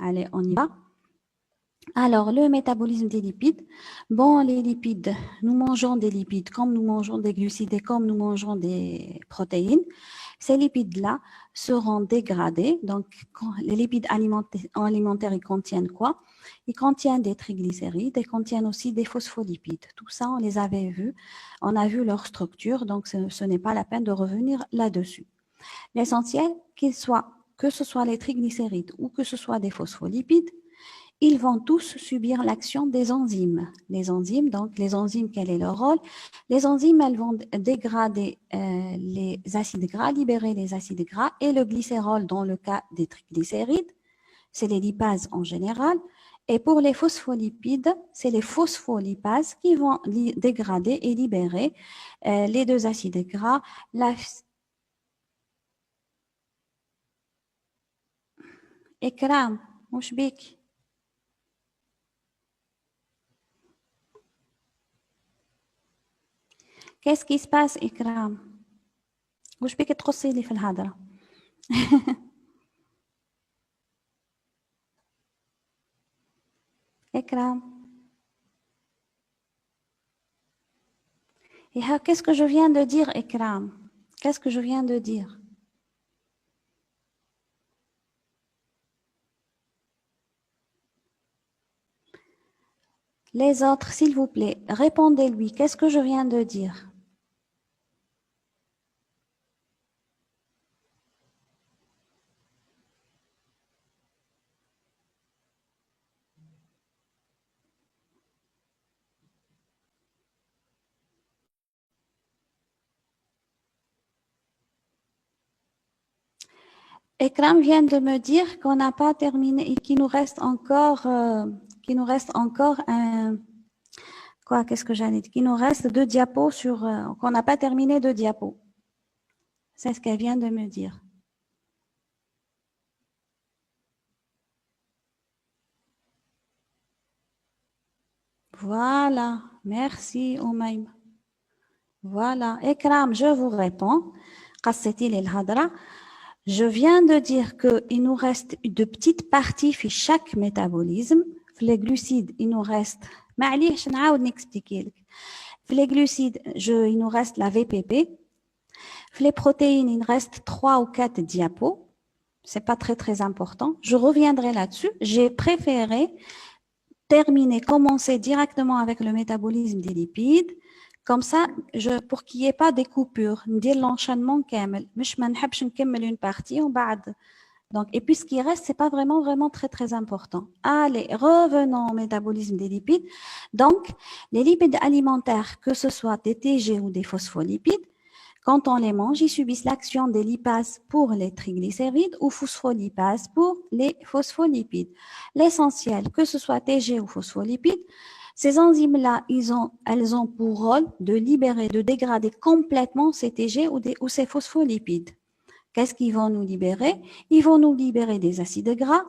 Allez, on y va. Alors, le métabolisme des lipides. Bon, les lipides, nous mangeons des lipides comme nous mangeons des glucides et comme nous mangeons des protéines. Ces lipides-là seront dégradés. Donc, les lipides alimentaires, ils contiennent quoi? Ils contiennent des triglycérides et contiennent aussi des phospholipides. Tout ça, on les avait vus. On a vu leur structure, donc ce n'est pas la peine de revenir là-dessus. L'essentiel, que ce soit les triglycérides ou que ce soit des phospholipides, ils vont tous subir l'action des enzymes. Les enzymes, quel est leur rôle? Les enzymes, elles vont dégrader les acides gras, libérer les acides gras et le glycérol dans le cas des triglycérides. C'est les lipases en général. Et pour les phospholipides, c'est les phospholipases qui vont dégrader et libérer les deux acides gras, إكرام وش بيك؟ Qu'est-ce qui se passe إكرام؟ وش بيك تقصي لي في الهضرة؟ إكرام. Et qu'est-ce que je viens de dire إكرام؟ Qu'est-ce que je viens de dire? Les autres, s'il vous plaît, répondez-lui. Qu'est-ce que je viens de dire? Ekram vient de me dire qu'on n'a pas terminé et qu'il nous reste encore, un... Quoi, qu'est-ce que j'allais dire? Qu'il nous reste 2 diapos qu'on n'a pas terminé 2 diapos. C'est ce qu'elle vient de me dire. Voilà, merci Oumaïm. Voilà, Ekram, je vous réponds. Je viens de dire qu'il nous reste de petites parties في chaque métabolisme. Les glucides, il nous reste... معليش نعاود نexpliquer لك. Les glucides, il nous reste la VPP. Les protéines, il reste 3 ou 4 diapos. C'est pas très important. Je reviendrai là-dessus. J'ai préféré commencer directement avec le métabolisme des lipides. Comme ça, pour qu'il n'y ait pas des coupures, ندير l'enchaînement كامل. مش ما نحبش نكمل une partie donc, et puis ce qui reste, c'est pas vraiment très important. Allez, revenons au métabolisme des lipides. Donc, les lipides alimentaires, que ce soit des TG ou des phospholipides, quand on les mange, ils subissent l'action des lipases pour les triglycérides ou phospholipases pour les phospholipides. L'essentiel, que ce soit TG ou phospholipides, ces enzymes-là, elles ont pour rôle de libérer, de dégrader complètement ces TG ou ces phospholipides. Qu'est-ce qu'ils vont nous libérer? Ils vont nous libérer des acides gras,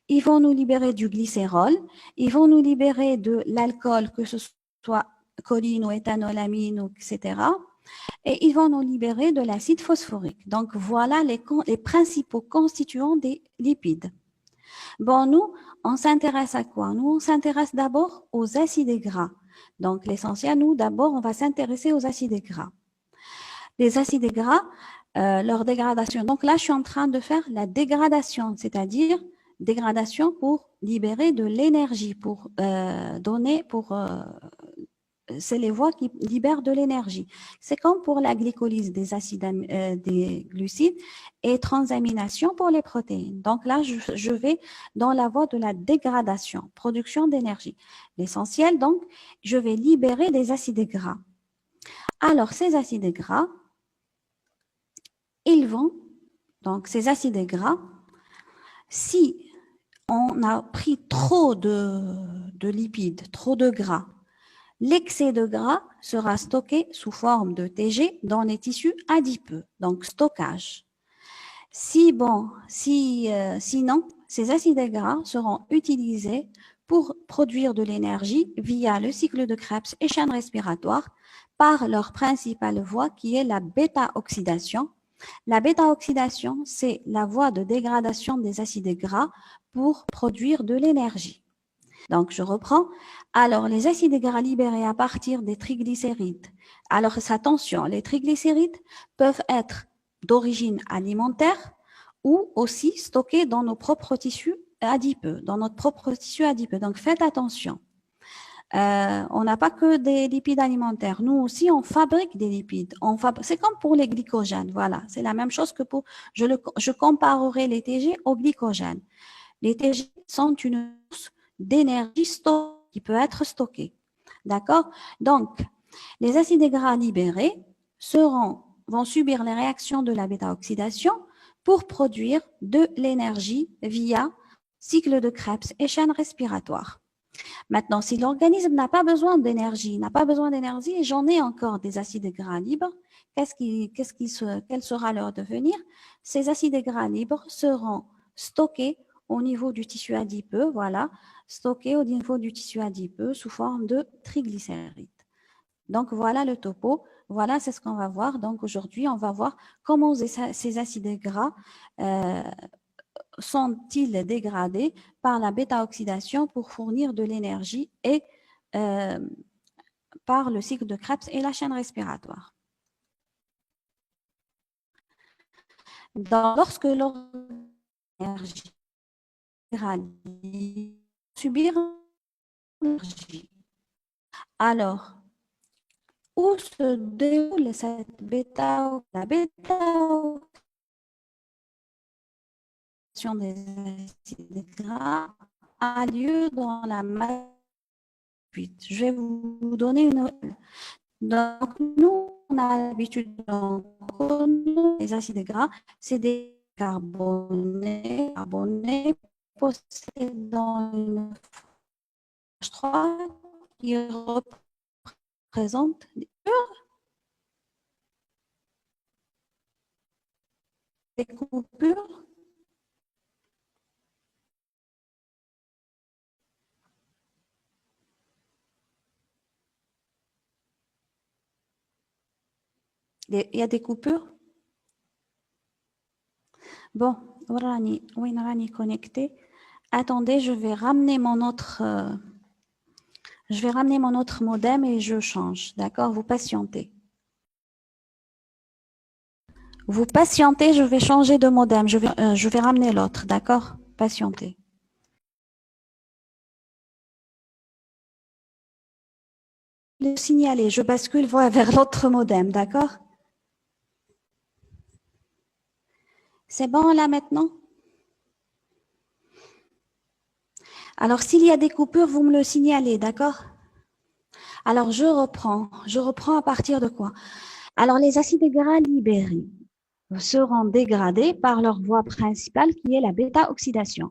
ils vont nous libérer du glycérol, ils vont nous libérer de l'alcool, que ce soit choline ou éthanol, amine, etc. Et ils vont nous libérer de l'acide phosphorique. Donc, voilà les principaux constituants des lipides. Bon, nous, on s'intéresse à quoi? Nous, on s'intéresse d'abord aux acides gras. Donc, l'essentiel, nous, d'abord, on va s'intéresser aux acides gras. Les acides gras, leur dégradation. Donc là, je suis en train de faire la dégradation, c'est-à-dire dégradation pour libérer de l'énergie, pour c'est les voies qui libèrent de l'énergie. C'est comme pour la glycolyse des des glucides et transamination pour les protéines. Donc là, je vais dans la voie de la dégradation, production d'énergie. L'essentiel, donc, je vais libérer des acides gras. Alors, ces acides gras, donc ces acides gras, si on a pris trop de lipides, trop de gras, l'excès de gras sera stocké sous forme de TG dans les tissus adipeux, donc stockage. Sinon, ces acides gras seront utilisés pour produire de l'énergie via le cycle de Krebs et chaîne respiratoire par leur principale voie qui est la bêta-oxydation. La bêta-oxydation, c'est la voie de dégradation des acides gras pour produire de l'énergie. Donc, je reprends. Alors, les acides gras libérés à partir des triglycérides. Alors, attention, les triglycérides peuvent être d'origine alimentaire ou aussi stockés dans nos propres tissus adipeux, dans notre propre tissu adipeux. Donc, faites attention. On n'a pas que des lipides alimentaires. Nous aussi, on fabrique des lipides. C'est comme pour les glycogènes. Voilà, c'est la même chose que pour. Je comparerai les TG aux glycogènes. Les TG sont une source d'énergie qui peut être stockée. D'accord? Donc, les acides gras libérés vont subir les réactions de la bêta-oxydation pour produire de l'énergie via cycle de Krebs et chaîne respiratoire. Maintenant, si l'organisme n'a pas besoin d'énergie, et j'en ai encore des acides gras libres, quel sera leur devenir? Ces acides gras libres seront stockés au niveau du tissu adipeux, voilà, stockés au niveau du tissu adipeux sous forme de triglycérides. Donc, voilà le topo. Voilà, c'est ce qu'on va voir. Donc, aujourd'hui, on va voir comment ces acides gras sont-ils dégradés par la bêta-oxydation pour fournir de l'énergie et par le cycle de Krebs et la chaîne respiratoire. Lorsque l'énergie subir l'énergie, alors où se déroule cette la bêta-oxydation des acides gras a lieu dans la matrice. Je vais vous donner une. Donc, nous, on a l'habitude de les acides gras, c'est des carbonés possédant une H3 qui représente des coupures. Il y a des coupures. Bon, on est connecté. Attendez, je vais ramener mon autre modem et je change. D'accord? Vous patientez. Vous patientez, je vais changer de modem. Je vais ramener l'autre. D'accord? Patientez. Le signaler, je bascule vers l'autre modem. D'accord? C'est bon là maintenant? Alors, s'il y a des coupures, vous me le signalez, d'accord? Alors, je reprends. Je reprends à partir de quoi? Alors, les acides gras libérés seront dégradés par leur voie principale qui est la bêta-oxydation.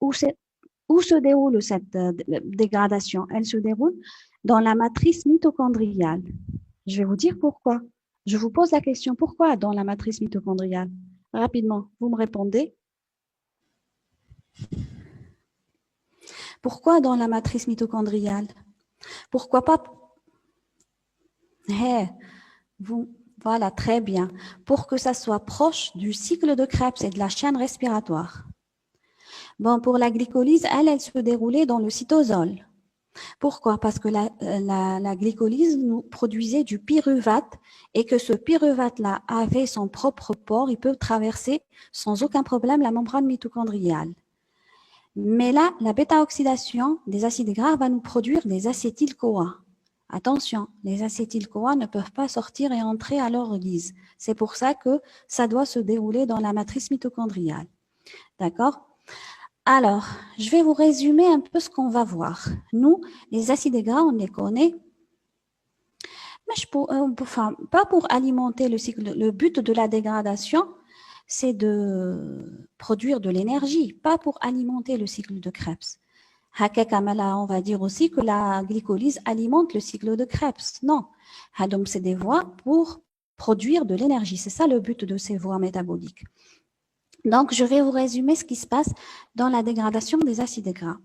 Où se déroule cette dégradation? Elle se déroule dans la matrice mitochondriale. Je vais vous dire pourquoi. Je vous pose la question, pourquoi dans la matrice mitochondriale? Rapidement, vous me répondez. Pourquoi dans la matrice mitochondriale? Pourquoi pas? Voilà, très bien. Pour que ça soit proche du cycle de Krebs et de la chaîne respiratoire. Bon, pour la glycolyse, elle se déroulait dans le cytosol. Pourquoi? Parce que la glycolyse nous produisait du pyruvate et que ce pyruvate-là avait son propre pore, il peut traverser sans aucun problème la membrane mitochondriale. Mais là, la bêta-oxydation des acides gras va nous produire des acétyl-CoA. Attention, les acétyl-CoA ne peuvent pas sortir et entrer à leur guise. C'est pour ça que ça doit se dérouler dans la matrice mitochondriale. D'accord? Alors, je vais vous résumer un peu ce qu'on va voir. Nous, les acides gras, on les connaît, mais pas pour alimenter le cycle. Le but de la dégradation, c'est de produire de l'énergie, pas pour alimenter le cycle de Krebs. On va dire aussi que la glycolyse alimente le cycle de Krebs. Non, donc c'est des voies pour produire de l'énergie. C'est ça le but de ces voies métaboliques. Donc, je vais vous résumer ce qui se passe dans la dégradation des acides gras.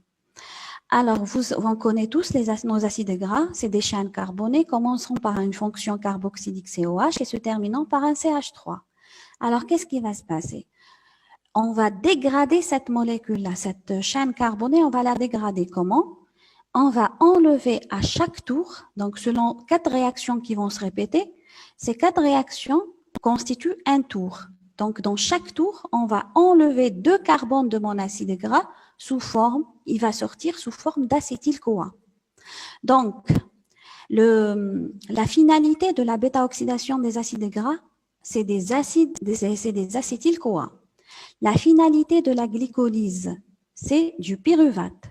Alors, on connaît tous nos acides gras, c'est des chaînes carbonées, commençant par une fonction carboxylique COH et se terminant par un CH3. Alors, qu'est-ce qui va se passer? On va dégrader cette molécule-là, cette chaîne carbonée, on va la dégrader. Comment? On va enlever à chaque tour, donc selon 4 réactions qui vont se répéter, ces 4 réactions constituent un tour. Donc, dans chaque tour, on va enlever 2 carbones de mon acide gras sous forme, il va sortir sous forme d'acétyl-CoA. Donc, la finalité de la bêta-oxydation des acides gras, c'est des acétyl-CoA. La finalité de la glycolyse, c'est du pyruvate.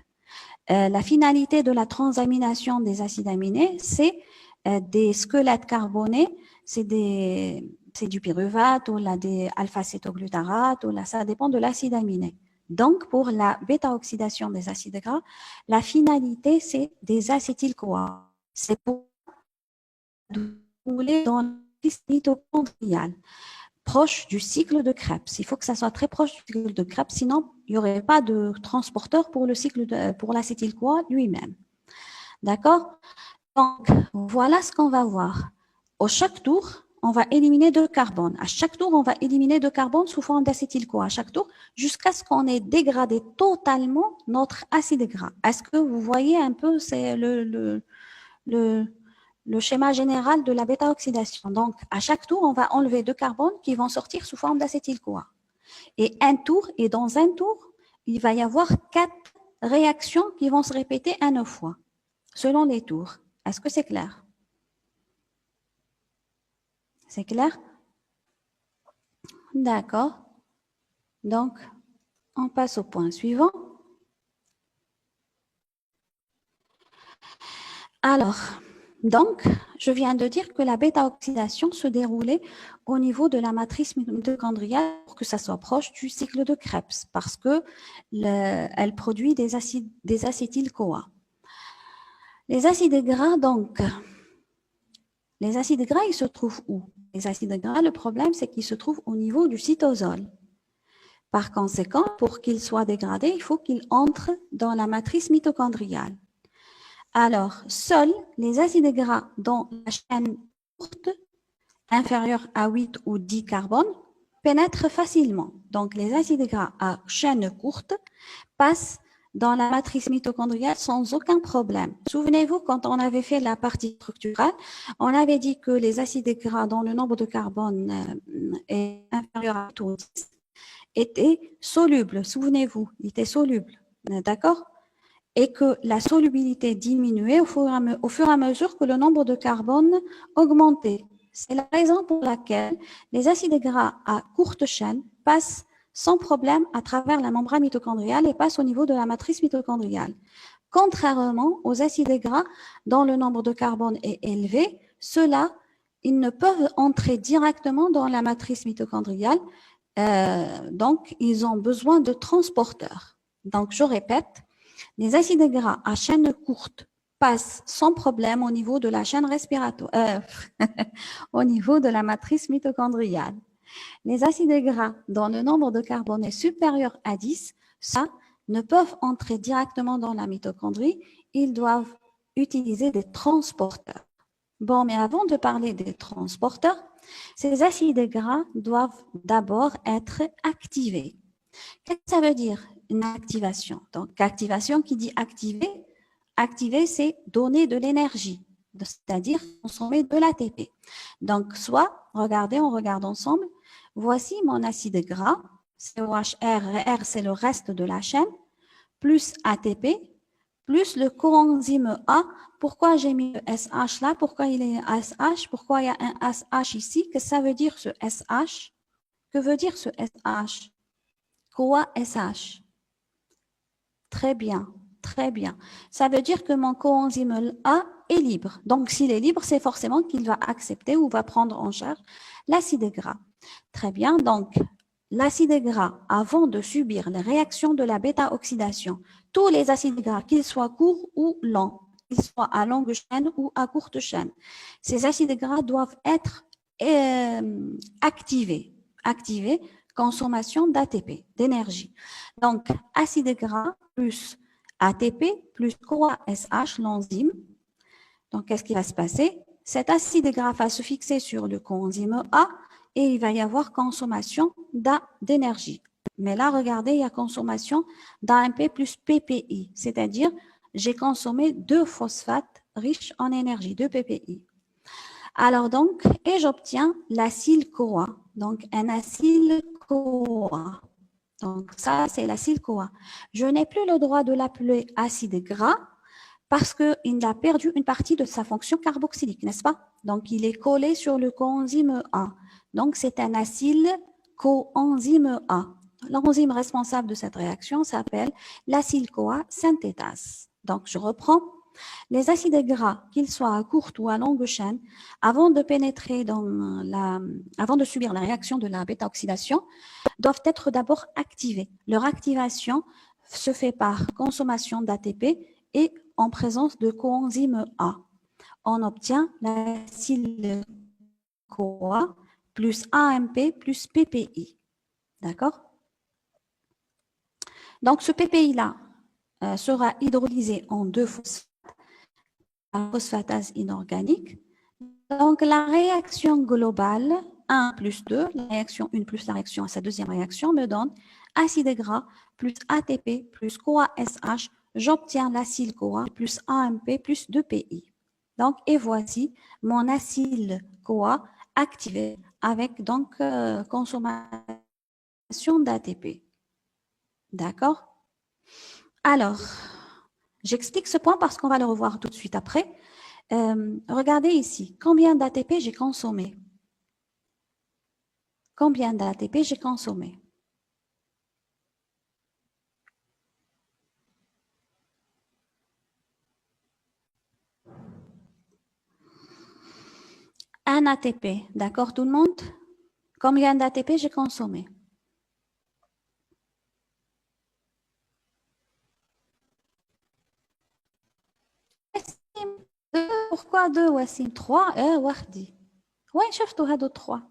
La finalité de la transamination des acides aminés, c'est des squelettes carbonés, c'est du pyruvate ou là, des alpha-cétoglutarate, ou là, ça dépend de l'acide aminé. Donc, pour la bêta-oxydation des acides gras, la finalité, c'est des acétyl-CoA. C'est pour rouler dans le mitochondrial, proche du cycle de Krebs. Il faut que ça soit très proche du cycle de Krebs, sinon il n'y aurait pas de transporteur pour pour l'acétyl-CoA lui-même. D'accord? Donc, voilà ce qu'on va voir. Au chaque tour, on va éliminer 2 carbones. À chaque tour, on va éliminer 2 carbones sous forme d'acétyl-CoA. À chaque tour, jusqu'à ce qu'on ait dégradé totalement notre acide gras. Est-ce que vous voyez un peu, c'est le schéma général de la bêta-oxydation. Donc, à chaque tour, on va enlever 2 carbones qui vont sortir sous forme d'acétyl-CoA. Et dans un tour, il va y avoir 4 réactions qui vont se répéter à 9 fois, selon les tours. Est-ce que c'est clair? C'est clair? D'accord. Donc, on passe au point suivant. Alors, donc, je viens de dire que la bêta-oxydation se déroulait au niveau de la matrice mitochondriale pour que ça soit proche du cycle de Krebs, parce que elle produit des acétyl-CoA. Les acides gras, donc, les acides gras, ils se trouvent où? Les acides gras, le problème, c'est qu'ils se trouvent au niveau du cytosol. Par conséquent, pour qu'ils soient dégradés, il faut qu'ils entrent dans la matrice mitochondriale. Alors, seuls les acides gras dont la chaîne courte, inférieure à 8 ou 10 carbones, pénètrent facilement. Donc, les acides gras à chaîne courte passent dans la matrice mitochondriale sans aucun problème. Souvenez-vous, quand on avait fait la partie structurale, on avait dit que les acides gras dont le nombre de carbone est inférieur à 8 ou 10 étaient solubles. Souvenez-vous, ils étaient solubles. D'accord? Et que la solubilité diminuait au fur et à mesure que le nombre de carbone augmentait. C'est la raison pour laquelle les acides gras à courte chaîne passent sans problème à travers la membrane mitochondriale et passent au niveau de la matrice mitochondriale. Contrairement aux acides gras dont le nombre de carbone est élevé, ceux-là, ils ne peuvent entrer directement dans la matrice mitochondriale, donc ils ont besoin de transporteurs. Donc je répète, les acides gras à chaîne courte passent sans problème au niveau de la chaîne respiratoire, au niveau de la matrice mitochondriale. Les acides gras dont le nombre de carbone est supérieur à 10, ça, ne peuvent entrer directement dans la mitochondrie, ils doivent utiliser des transporteurs. Bon, mais avant de parler des transporteurs, ces acides gras doivent d'abord être activés. Qu'est-ce que ça veut dire, une activation? Donc, activation qui dit activer, activer, c'est donner de l'énergie, c'est-à-dire consommer de l'ATP. Donc, soit, regardez, on regarde ensemble, voici mon acide gras, COHR, R c'est le reste de la chaîne, plus ATP, plus le coenzyme A. Pourquoi j'ai mis le SH là? Pourquoi il est SH? Pourquoi il y a un SH ici? Qu'est-ce que ça veut dire ce SH? Que veut dire ce SH? CoA SH. Très bien, très bien. Ça veut dire que mon coenzyme A est libre. Donc, s'il est libre, c'est forcément qu'il va accepter ou va prendre en charge l'acide gras. Très bien. Donc, l'acide gras, avant de subir les réactions de la bêta-oxydation, tous les acides gras, qu'ils soient courts ou lents, qu'ils soient à longue chaîne ou à courte chaîne, ces acides gras doivent être activés. Consommation d'ATP, d'énergie. Donc, acide gras plus ATP plus CoA-SH, l'enzyme. Donc, qu'est-ce qui va se passer? Cet acide gras va se fixer sur le coenzyme A. et il va y avoir consommation d'énergie. Mais là, regardez, il y a consommation d'AMP plus PPI, c'est-à-dire j'ai consommé 2 phosphates riches en énergie, 2 PPI. Alors donc, et j'obtiens l'acyle-CoA. Donc, un acyle-CoA. Donc, ça, c'est l'acyle-CoA. Je n'ai plus le droit de l'appeler acide gras parce qu'il a perdu une partie de sa fonction carboxylique, n'est-ce pas? Donc, il est collé sur le coenzyme A. Donc, c'est un acyle coenzyme A. L'enzyme responsable de cette réaction s'appelle l'acyle-CoA synthétase. Donc, je reprends. Les acides gras, qu'ils soient à courte ou à longue chaîne, avant de pénétrer avant de subir la réaction de la bêta-oxydation, doivent être d'abord activés. Leur activation se fait par consommation d'ATP et en présence de coenzyme A. On obtient l'acyle CoA plus AMP plus PPI. D'accord? Donc, ce PPI-là sera hydrolysé en 2 phosphates, la phosphatase inorganique. Donc, la réaction globale, 1 plus 2, la réaction 1 plus la réaction à sa deuxième réaction me donne acide gras plus ATP plus CoA-SH. J'obtiens l'acyle-CoA plus AMP plus 2PI. Donc, et voici mon acyle-CoA activé avec donc consommation d'ATP. D'accord? Alors, j'explique ce point parce qu'on va le revoir tout de suite après. Regardez ici, combien d'ATP j'ai consommé? Combien d'ATP j'ai consommé? Un ATP, d'accord tout le monde? Combien d'ATP j'ai consommé? Pourquoi 2 Wassim? 3 واحدة. وين شفتوا هادو 3؟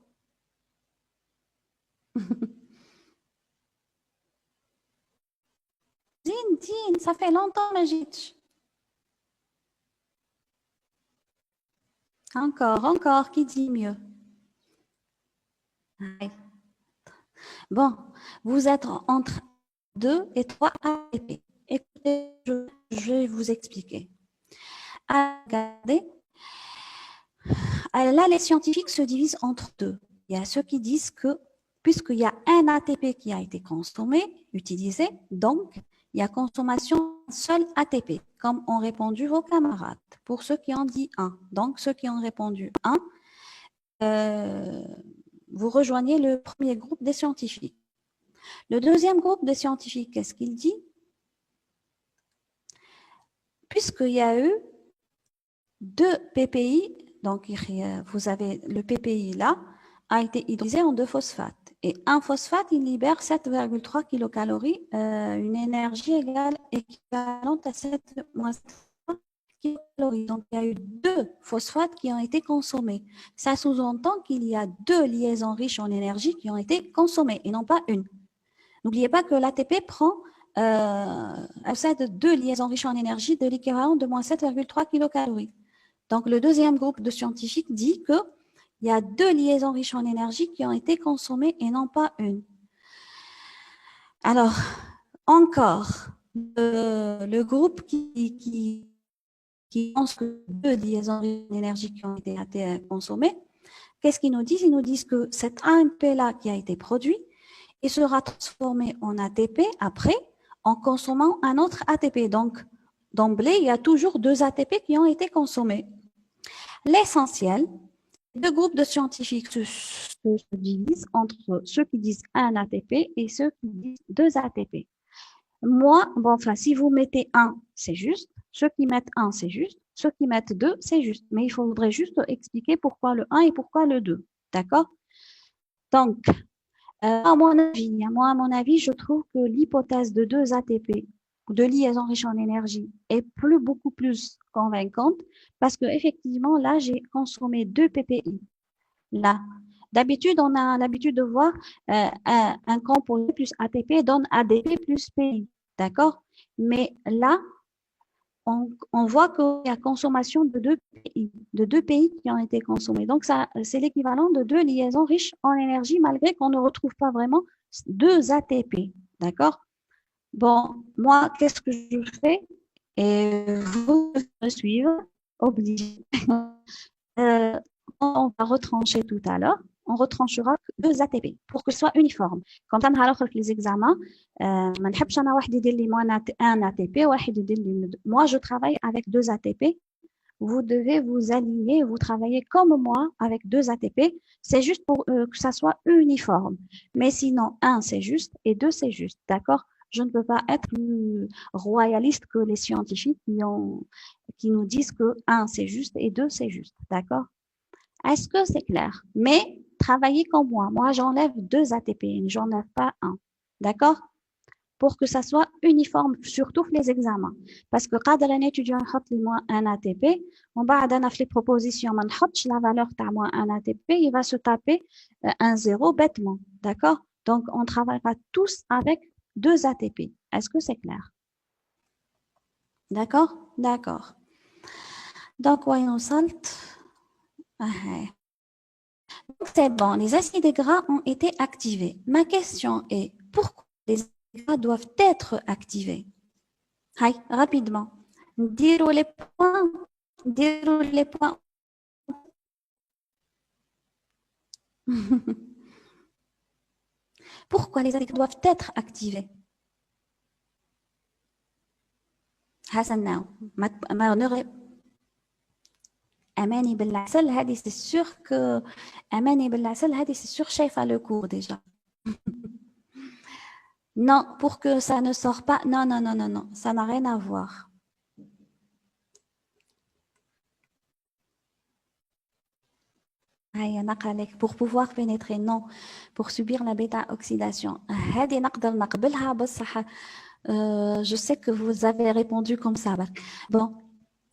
زين ça fait longtemps ما جيتش. Encore, qui dit mieux? Bon, vous êtes entre 2 et 3 ATP. Écoutez, je vais vous expliquer. Regardez, là, les scientifiques se divisent entre 2. Il y a ceux qui disent que, puisqu'il y a un ATP qui a été consommé, utilisé, donc, il y a consommation seul ATP, comme ont répondu vos camarades, pour ceux qui ont dit 1. Donc, ceux qui ont répondu 1, vous rejoignez le premier groupe des scientifiques. Le deuxième groupe des scientifiques, qu'est-ce qu'il dit? Puisqu'il y a eu 2 PPI, donc vous avez le PPI là, a été hydrolysé en 2 phosphates. Et un phosphate, il libère 7,3 kilocalories, une énergie équivalente à 7 moins kilocalories. Donc, il y a eu 2 phosphates qui ont été consommés. Ça sous-entend qu'il y a 2 liaisons riches en énergie qui ont été consommées et non pas une. N'oubliez pas que l'ATP possède 2 liaisons riches en énergie de l'équivalent de moins 7,3 kilocalories. Donc, le deuxième groupe de scientifiques dit qu'il y a 2 liaisons riches en énergie qui ont été consommées et non pas une. Alors, encore, le groupe qui pense que 2 liaisons riches en énergie qui ont été consommées, qu'est-ce qu'ils nous disent? Ils nous disent que cet AMP-là qui a été produit, il sera transformé en ATP après en consommant un autre ATP. Donc, d'emblée, il y a toujours 2 ATP qui ont été consommés. L'essentiel, 2 groupes de scientifiques se divisent entre ceux qui disent 1 ATP et ceux qui disent 2 ATP. Moi, bon, enfin, si vous mettez 1, c'est juste. Ceux qui mettent 1, c'est juste. Ceux qui mettent 2, c'est juste. Mais il faudrait juste expliquer pourquoi le 1 et pourquoi le 2. D'accord? Donc, à mon avis, je trouve que l'hypothèse de 2 ATP, de liaison riche en énergie, est beaucoup plus convaincante parce que effectivement, là, j'ai consommé 2 PPI. Là, d'habitude, on a l'habitude de voir un composé plus ATP donne ADP plus PI. D'accord? Mais là, on voit qu'il y a consommation de deux pays qui ont été consommés. Donc, c'est l'équivalent de deux liaisons riches en énergie, malgré qu'on ne retrouve pas vraiment deux ATP. D'accord? Bon, moi, qu'est-ce que je fais? Et vous me suivre, obligé. Euh, on va retrancher tout à l'heure. On retranchera deux ATP pour que ce soit uniforme. Comme ça, les examens, un ATP, moi, je travaille avec deux ATP. Vous devez vous aligner, vous travaillez comme moi avec deux ATP. C'est juste pour que ça soit uniforme. Mais sinon, un, c'est juste et deux, c'est juste. D'accord? Je ne peux pas être plus royaliste que les scientifiques qui nous disent que un, c'est juste et deux, c'est juste. D'accord? Est-ce que c'est clair? Mais travaillez comme moi. Moi, j'enlève deux ATP, j'enlève pas un. D'accord? Pour que ça soit uniforme sur tous les examens. Parce que quand un étudiant a moins un ATP, on va dans les propositions, on la valeur de moins un ATP, il va se taper un zéro bêtement. D'accord? Donc, on travaillera tous avec deux ATP. Est-ce que c'est clair? D'accord? D'accord. Donc, voyons salt. C'est bon, les acides gras ont été activés. Ma question est, pourquoi les acides gras doivent être activés? Hi, rapidement. Dire les points. Dire les points. Pourquoi les acides doivent être activés? Hassan Nao. Amani Bellasel, c'est sûr que Amani Bellasel, c'est sûr chef à le cours déjà. Non, pour que ça ne sort pas. Non, non, non, non, non. Ça n'a rien à voir. Pour pouvoir pénétrer, non. Pour subir la bêta-oxydation. Je sais que vous avez répondu comme ça. Bon,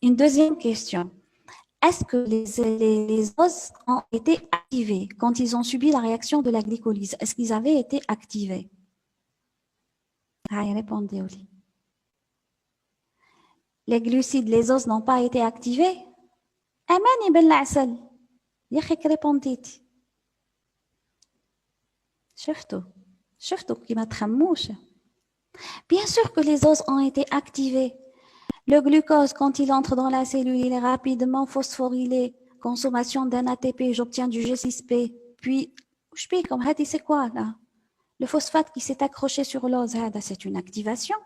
une deuxième question. Est-ce que les os ont été activés quand ils ont subi la réaction de la glycolyse? Est-ce qu'ils avaient été activés? Répondez, Oli. Les glucides, les os n'ont pas été activés? Amani بالعسل. يا أخي ريبونديتي. شفتوا كيما تخموش. Bien sûr que les os ont été activés. Le glucose, quand il entre dans la cellule, il est rapidement phosphorylé. Consommation d'un ATP, j'obtiens du G6P. Puis, je pique comme c'est quoi là? Le phosphate qui s'est accroché sur l'os, c'est une activation.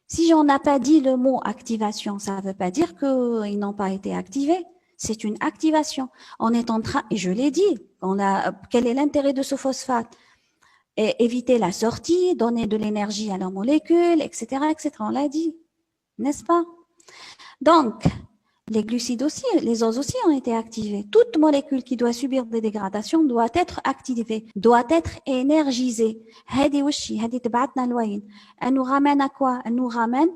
Si on n'a pas dit le mot activation, ça ne veut pas dire qu'ils n'ont pas été activés. C'est une activation. On est en train, et je l'ai dit, quel est l'intérêt de ce phosphate? Et éviter la sortie, donner de l'énergie à la molécule, etc., etc. On l'a dit, n'est-ce pas? Donc, les glucides aussi, les os aussi ont été activés. Toute molécule qui doit subir des dégradations doit être activée, doit être énergisée. Elle nous ramène à quoi? Elle nous ramène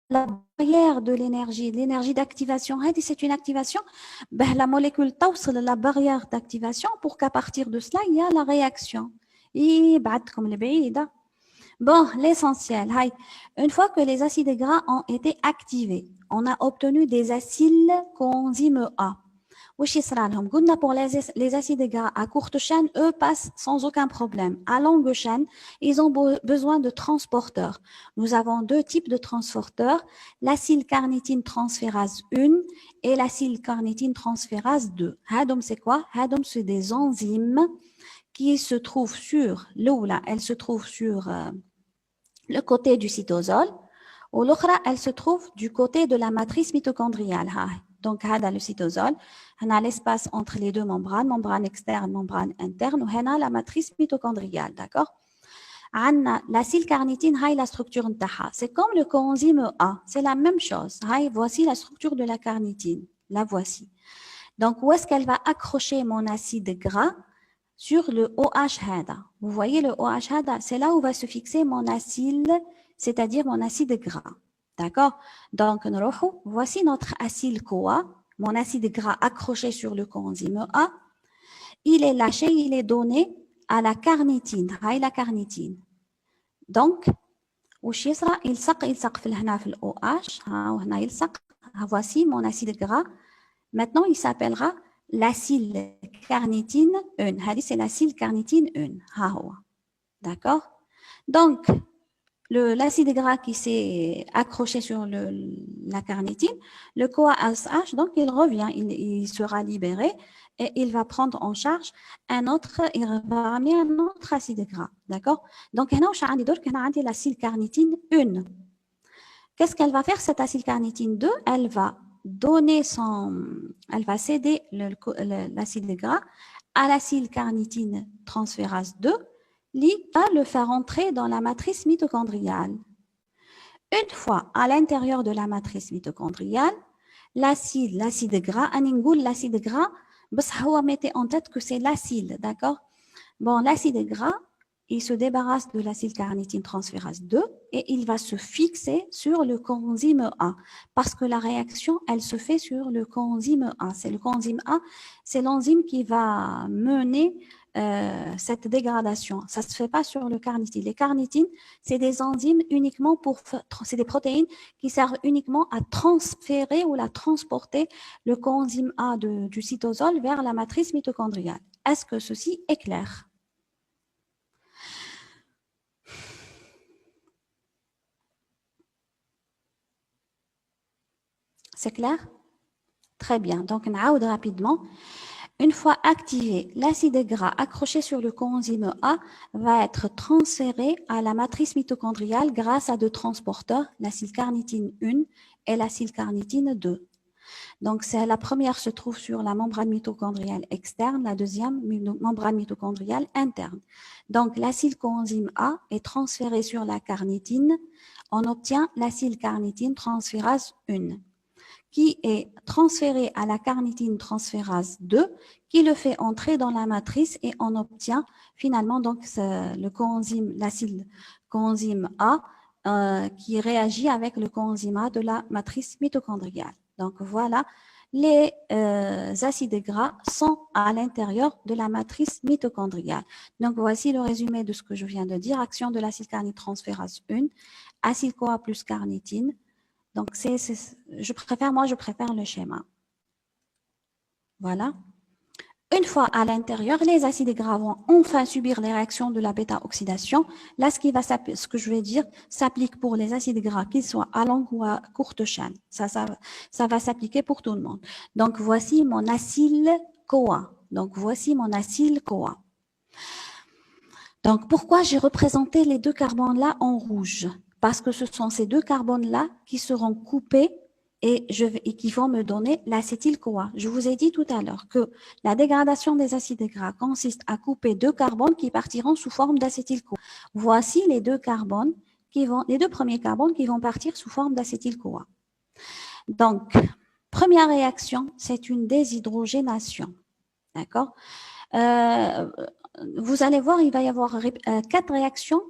la barrière de l'énergie d'activation. C'est une activation. La molécule توصل la barrière d'activation pour qu'à partir de cela, il y a la réaction. Bon, l'essentiel. Une fois que les acides gras ont été activés, on a obtenu des acyles coenzyme A. Pour les acides gras à courte chaîne, eux passent sans aucun problème. À longue chaîne, ils ont besoin de transporteurs. Nous avons deux types de transporteurs, l'acylcarnitine transférase 1 et l'acylcarnitine transférase 2. C'est quoi? C'est des enzymes qui se trouvent sur l'oula, elles se trouvent sur le côté du cytosol, ou l'autre, elle se trouve du côté de la matrice mitochondriale. Donc, le cytosol, on a l'espace entre les deux membranes, membrane externe, membrane interne, et on a la matrice mitochondriale, d'accord? L'acylcarnitine, la structure c'est comme le coenzyme A, c'est la même chose. Voici la structure de la carnitine, la voici. Donc, où est-ce qu'elle va accrocher mon acide gras? Sur le OH HADA. Vous voyez le OH HADA, c'est là où va se fixer mon acide, c'est-à-dire mon acide gras. D'accord? Donc, voici notre acide CoA, mon acide gras accroché sur le coenzyme A. Il est lâché, il est donné à la carnitine. La carnitine. Donc, واش يصرى يلصق في هنا في الاو اتش ها وهنا يلصق. voici mon acide gras. Maintenant il s'appellera l'acide carnitine 1. هذه c'est l'acide carnitine 1. ها هو. D'accord? Donc l'acide gras qui s'est accroché sur la carnitine, le CoA-SH, donc il revient, il sera libéré et il va prendre en charge il va ramener un autre acide gras, d'accord? Donc, l'acide carnitine 1. Qu'est-ce qu'elle va faire, cette acide carnitine 2? Elle va céder l'acide gras à l'acide carnitine transférase 2, va le faire entrer dans la matrice mitochondriale. Une fois à l'intérieur de la matrice mitochondriale, l'acide gras, l'acide gras, mettez en tête que c'est l'acide, d'accord? Bon, l'acide gras, il se débarrasse de l'acide carnitine transférase 2 et il va se fixer sur le coenzyme A parce que la réaction, elle se fait sur le coenzyme A. C'est le coenzyme A, c'est l'enzyme qui va mener cette dégradation. Ça ne se fait pas sur le carnitine. Les carnitines, c'est des enzymes uniquement c'est des protéines qui servent uniquement à transférer ou à transporter le coenzyme A du cytosol vers la matrice mitochondriale. Est-ce que ceci est clair? C'est clair? Très bien. Donc, on a rapidement. Une fois activé, l'acide gras accroché sur le coenzyme A va être transféré à la matrice mitochondriale grâce à deux transporteurs, l'acide carnitine 1 et l'acide carnitine 2. Donc, la première se trouve sur la membrane mitochondriale externe, la deuxième membrane mitochondriale interne. Donc, l'acide coenzyme A est transféré sur la carnitine. On obtient l'acide carnitine transférase 1. Qui est transféré à la carnitine transférase 2, qui le fait entrer dans la matrice et on obtient finalement donc l'acide coenzyme A qui réagit avec le coenzyme A de la matrice mitochondriale. Donc voilà, les acides gras sont à l'intérieur de la matrice mitochondriale. Donc voici le résumé de ce que je viens de dire. Action de l'acide carnitine transférase 1, acide CoA plus carnitine. Donc, je préfère le schéma. Voilà. Une fois à l'intérieur, les acides gras vont enfin subir les réactions de la bêta-oxydation. Là, ce que je vais dire s'applique pour les acides gras, qu'ils soient à longue ou à courte chaîne. Ça va s'appliquer pour tout le monde. Donc, voici mon acide CoA. Donc, pourquoi j'ai représenté les deux carbones-là en rouge? Parce que ce sont ces deux carbones-là qui seront coupés et qui vont me donner l'acétyl-CoA. Je vous ai dit tout à l'heure que la dégradation des acides gras consiste à couper deux carbones qui partiront sous forme d'acétyl-CoA. Voici les deux premiers carbones qui vont partir sous forme d'acétyl-CoA. Donc, première réaction, c'est une déshydrogénation. D'accord? Vous allez voir, il va y avoir 4 réactions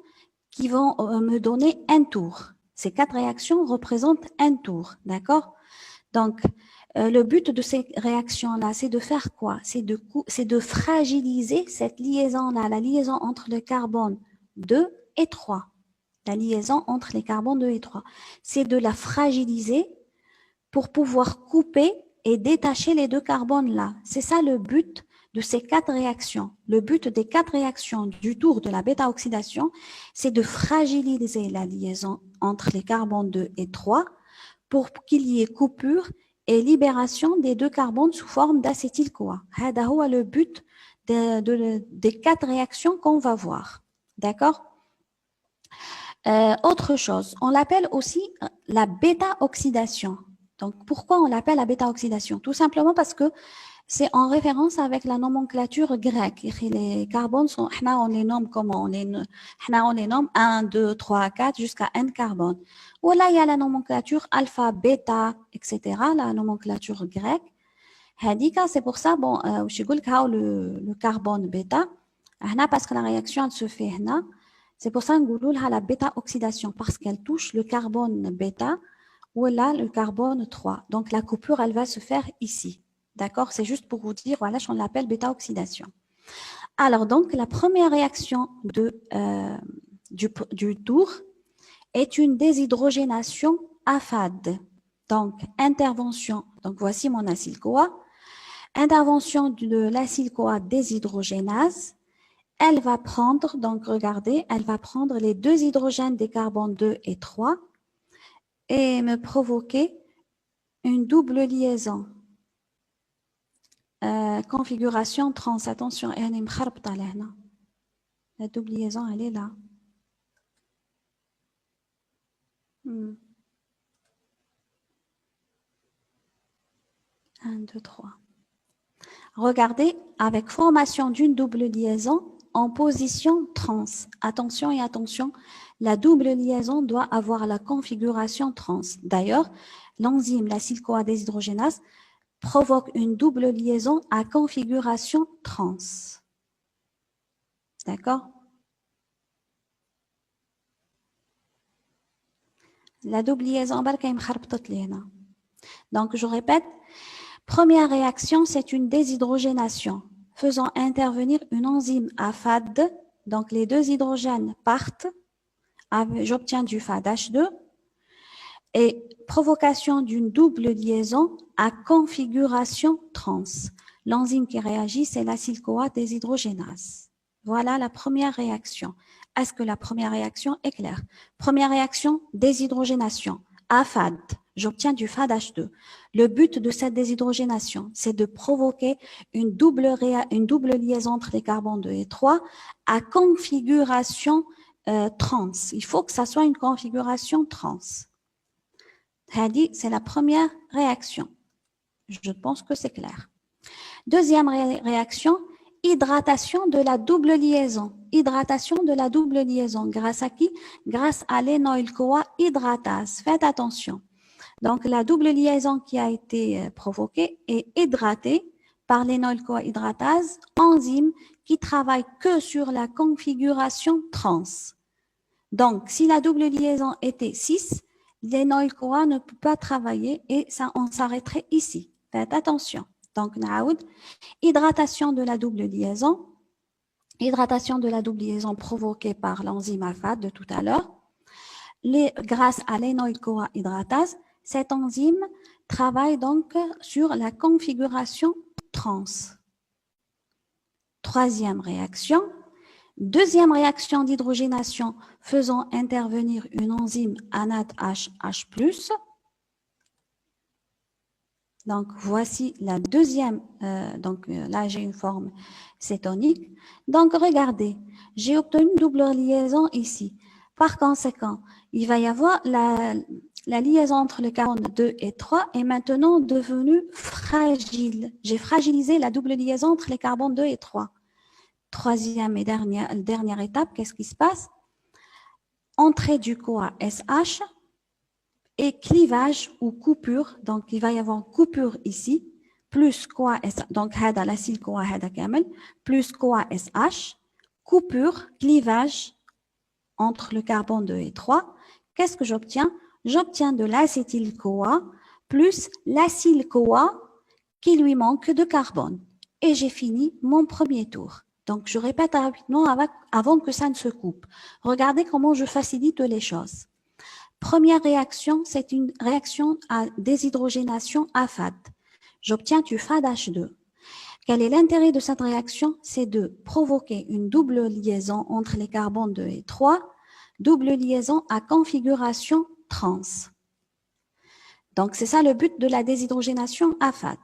qui vont me donner un tour. Ces 4 réactions représentent un tour, d'accord? Donc, le but de ces réactions-là, c'est de faire quoi? C'est de fragiliser cette liaison-là, la liaison entre le carbone 2 et 3. La liaison entre les carbones 2 et 3. C'est de la fragiliser pour pouvoir couper et détacher les deux carbones-là. C'est ça le but de ces 4 réactions. Le but des 4 réactions du tour de la bêta-oxydation, c'est de fragiliser la liaison entre les carbones 2 et 3 pour qu'il y ait coupure et libération des deux carbones sous forme d'acétyl-CoA. C'est le but des 4 réactions qu'on va voir. D'accord? Autre chose, on l'appelle aussi la bêta-oxydation. Donc, pourquoi on l'appelle la bêta-oxydation? Tout simplement parce que c'est en référence avec la nomenclature grecque. Les carbones sont, on les nomme comment? On les nomme 1, 2, 3, 4 jusqu'à N carbones. Ou là, il y a la nomenclature alpha, bêta, etc. La nomenclature grecque. C'est pour ça, bon, le carbone bêta, parce que la réaction elle se fait là. C'est pour ça qu'on a la bêta-oxydation, parce qu'elle touche le carbone bêta ou là le carbone 3. Donc la coupure, elle va se faire ici. D'accord? C'est juste pour vous dire, voilà, on l'appelle bêta-oxydation. Alors, donc, la première réaction du tour est une déshydrogénation AFAD. Donc, intervention, donc voici mon acyle-CoA. Intervention de l'acyle-CoA déshydrogénase. Elle va prendre, donc regardez, elle va prendre les deux hydrogènes des carbones 2 et 3 et me provoquer une double liaison. Configuration trans, attention, la double liaison, elle est là. 1, 2, 3. Regardez, avec formation d'une double liaison en position trans. Attention et attention, la double liaison doit avoir la configuration trans. D'ailleurs, l'enzyme, l'acyle-CoA déshydrogénase, provoque une double liaison à configuration trans. D'accord? La double liaison, donc je répète, première réaction, c'est une déshydrogénation, faisant intervenir une enzyme AFAD, donc les deux hydrogènes partent, j'obtiens du FADH2, et provocation d'une double liaison à configuration trans. L'enzyme qui réagit, c'est l'acyle-CoA déshydrogénase. Voilà la première réaction. Est-ce que la première réaction est claire? Première réaction, déshydrogénation. AFAD, j'obtiens du FADH2. Le but de cette déshydrogénation, c'est de provoquer une double liaison entre les carbones 2 et 3 à configuration trans. Il faut que ça soit une configuration trans. C'est la première réaction. Je pense que c'est clair. Deuxième réaction, hydratation de la double liaison. Hydratation de la double liaison. Grâce à qui? Grâce à l'énoyl-CoA hydratase. Faites attention. Donc, la double liaison qui a été provoquée est hydratée par l'énoyl-CoA hydratase, enzyme qui travaille que sur la configuration trans. Donc, si la double liaison était 6, l'énoyl-CoA ne peut pas travailler et ça, on s'arrêterait ici. Faites attention. Donc, hydratation de la double liaison. Hydratation de la double liaison provoquée par l'enzyme AFAD de tout à l'heure. Grâce à l'énoyl-CoA hydratase, cette enzyme travaille donc sur la configuration trans. Troisième réaction. Deuxième réaction d'hydrogénation faisant intervenir une enzyme ANADH+. Donc, voici la deuxième. Là, j'ai une forme cétonique. Donc, regardez, j'ai obtenu une double liaison ici. Par conséquent, il va y avoir la liaison entre le carbone 2 et 3 est maintenant devenue fragile. J'ai fragilisé la double liaison entre les carbones 2 et 3. Troisième et dernière étape, qu'est-ce qui se passe? Entrée du CoA SH et clivage ou coupure. Donc, il va y avoir coupure ici, plus CoA SH, donc هذا l'acyle CoA هذا كامل, plus CoA SH, coupure, clivage entre le carbone 2 et 3. Qu'est-ce que j'obtiens? J'obtiens de l'acétyl-CoA plus l'acyle-CoA qui lui manque de carbone. Et j'ai fini mon premier tour. Donc, je répète rapidement avant que ça ne se coupe. Regardez comment je facilite les choses. Première réaction, c'est une réaction à déshydrogénation AFAD. J'obtiens du FADH2. Quel est l'intérêt de cette réaction? C'est de provoquer une double liaison entre les carbones 2 et 3, double liaison à configuration trans. Donc, c'est ça le but de la déshydrogénation AFAD.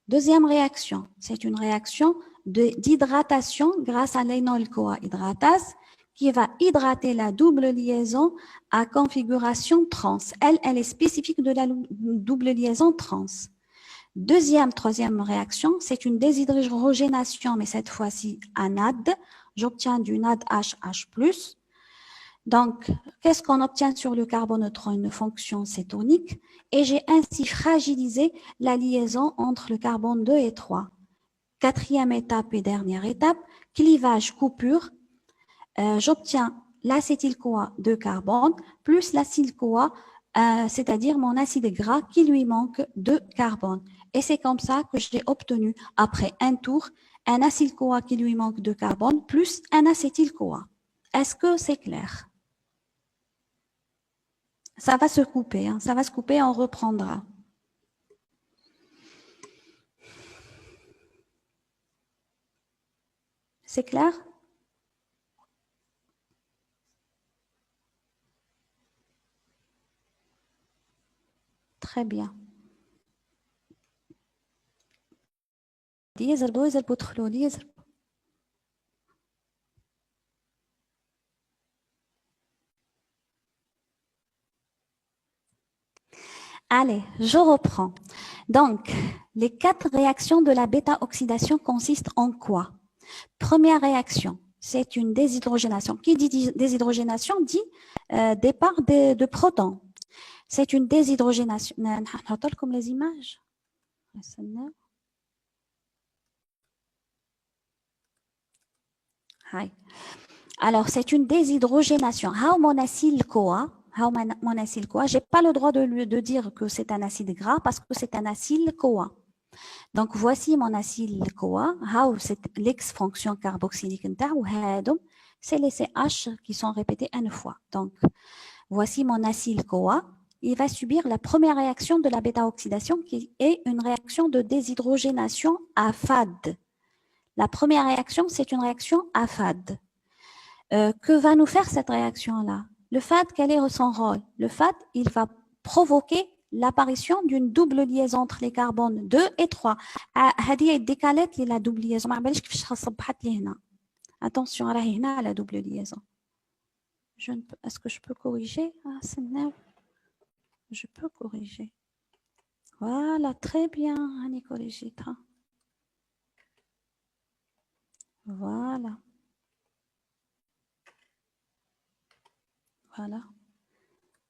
Deuxième réaction, c'est une réaction d'hydratation grâce à l'énoyl-CoA hydratase qui va hydrater la double liaison à configuration trans. Elle est spécifique de la double liaison trans. Troisième réaction, c'est une déshydrogénation, mais cette fois-ci à NAD. J'obtiens du NADH+. Donc, qu'est-ce qu'on obtient sur le carbonneutron? Une fonction cétonique. Et j'ai ainsi fragilisé la liaison entre le carbone 2 et 3. Quatrième étape et dernière étape, clivage, coupure. J'obtiens l'acétyl-CoA de carbone plus l'acyle-CoA, c'est-à-dire mon acide gras qui lui manque de carbone. Et c'est comme ça que j'ai obtenu, après un tour, un acyle-CoA qui lui manque de carbone plus un acétyl-CoA. Est-ce que c'est clair? Ça va se couper, hein, ça va se couper, on reprendra. C'est clair? Très bien. Allez, je reprends. Donc, les 4 réactions de la bêta-oxydation consistent en quoi? Première réaction, c'est une déshydrogénation. Qui dit déshydrogénation dit départ de protons. C'est une déshydrogénation. comme les images. Alors, c'est une déshydrogénation. How monacyle-CoA. J'ai pas le droit de dire que c'est un acide gras parce que c'est un acyle-CoA. Donc, voici mon acyle-CoA. How, c'est l'ex-fonction carboxylique. C'est les CH qui sont répétés une fois. Donc, voici mon acyle-CoA. Il va subir la première réaction de la bêta-oxydation qui est une réaction de déshydrogénation à FAD. La première réaction, c'est une réaction à FAD. Que va nous faire cette réaction-là? Le FAD, quel est son rôle? Le FAD, il va provoquer l'apparition d'une double liaison entre les carbones 2 et 3. هذه décalette la double liaison. ما باليش كيفاش صبحت لي هنا. Attention, راهي هنا la double liaison. Est-ce que je peux corriger? Ah, c'est nerf. Je peux corriger. Voilà, très bien, Annie corrigita. Voilà. Voilà.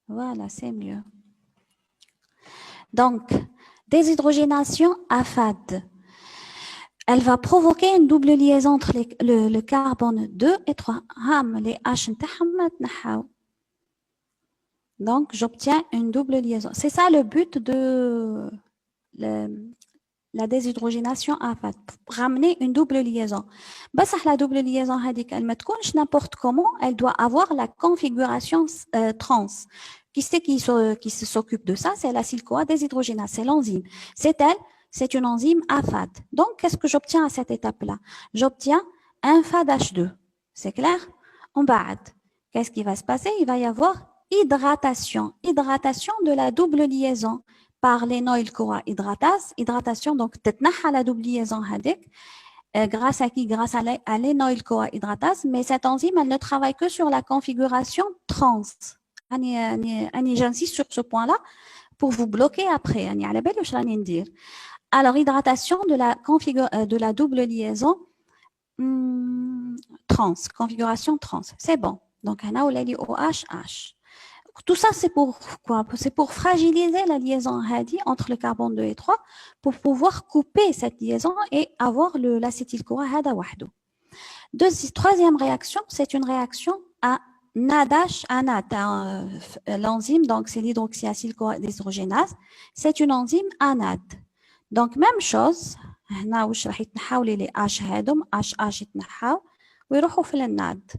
Voilà, c'est mieux. Donc, déshydrogénation à FAD. Elle va provoquer une double liaison entre le carbone 2 et 3. Les H donc, j'obtiens une double liaison. C'est ça le but de la déshydrogénation à FAD. Ramener une double liaison. La double liaison, elle ne n'importe comment, elle doit avoir la configuration trans. Qui c'est qui s'occupe de ça? C'est l'acyle-CoA déshydrogénase, c'est l'enzyme. C'est elle, c'est une enzyme AFAD. Donc, qu'est-ce que j'obtiens à cette étape-là? J'obtiens un FADH2. C'est clair? En bas, qu'est-ce qui va se passer? Il va y avoir hydratation. Hydratation de la double liaison par l'énoyl-CoA hydratase. Hydratation, donc, تتنحى la double liaison هذيك. Grâce à qui? Grâce à l'énoyl-CoA hydratase. Mais cette enzyme, elle ne travaille que sur la configuration trans. J'insiste sur ce point-là pour vous bloquer après. Alors, hydratation de la double liaison trans, configuration trans. C'est bon. Donc, on a OH. Tout ça, c'est pour quoi? C'est pour fragiliser la liaison hadi entre le carbone 2 et 3 pour pouvoir couper cette liaison et avoir l'acétyl-CoA hada wahdo. Troisième réaction, c'est une réaction à NADH, ANAD. L'enzyme, donc c'est l'hydroxyacyl-CoA déshydrogénase. C'est une enzyme ANAD. Donc, même chose. هنا واش راح يتنحاو لي H هادم H يتنحاو ويروحوا في الناد.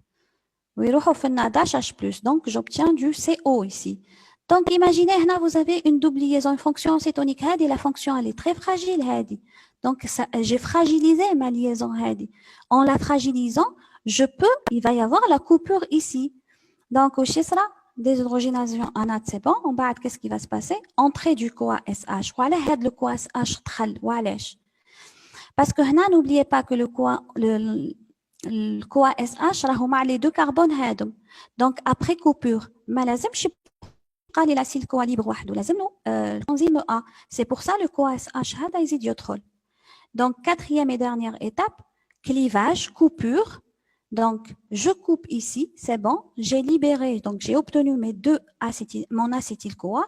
Donc, j'obtiens du CO ici. Donc, imaginez, vous avez une double liaison, une fonction acétonique, et la fonction, elle est très fragile. Donc, j'ai fragilisé ma liaison. En la fragilisant, il va y avoir la coupure ici. Donc, au chisra, déshydrogénation anat, c'est bon. En bas, qu'est-ce qui va se passer? Entrée du CoA SH. Voilà, le CoA SH, parce que n'oubliez pas que le CoA SH راهو les deux carbones هادم. Donc après coupure ما لازمش يبقى لي l'acyle CoA libre وحده لازم له l'enzyme A. C'est pour ça le CoA SH هذا يزيد يدخل. Donc quatrième et dernière étape, clivage, coupure. Donc je coupe ici, c'est bon, j'ai libéré, donc j'ai obtenu mon acétyl-CoA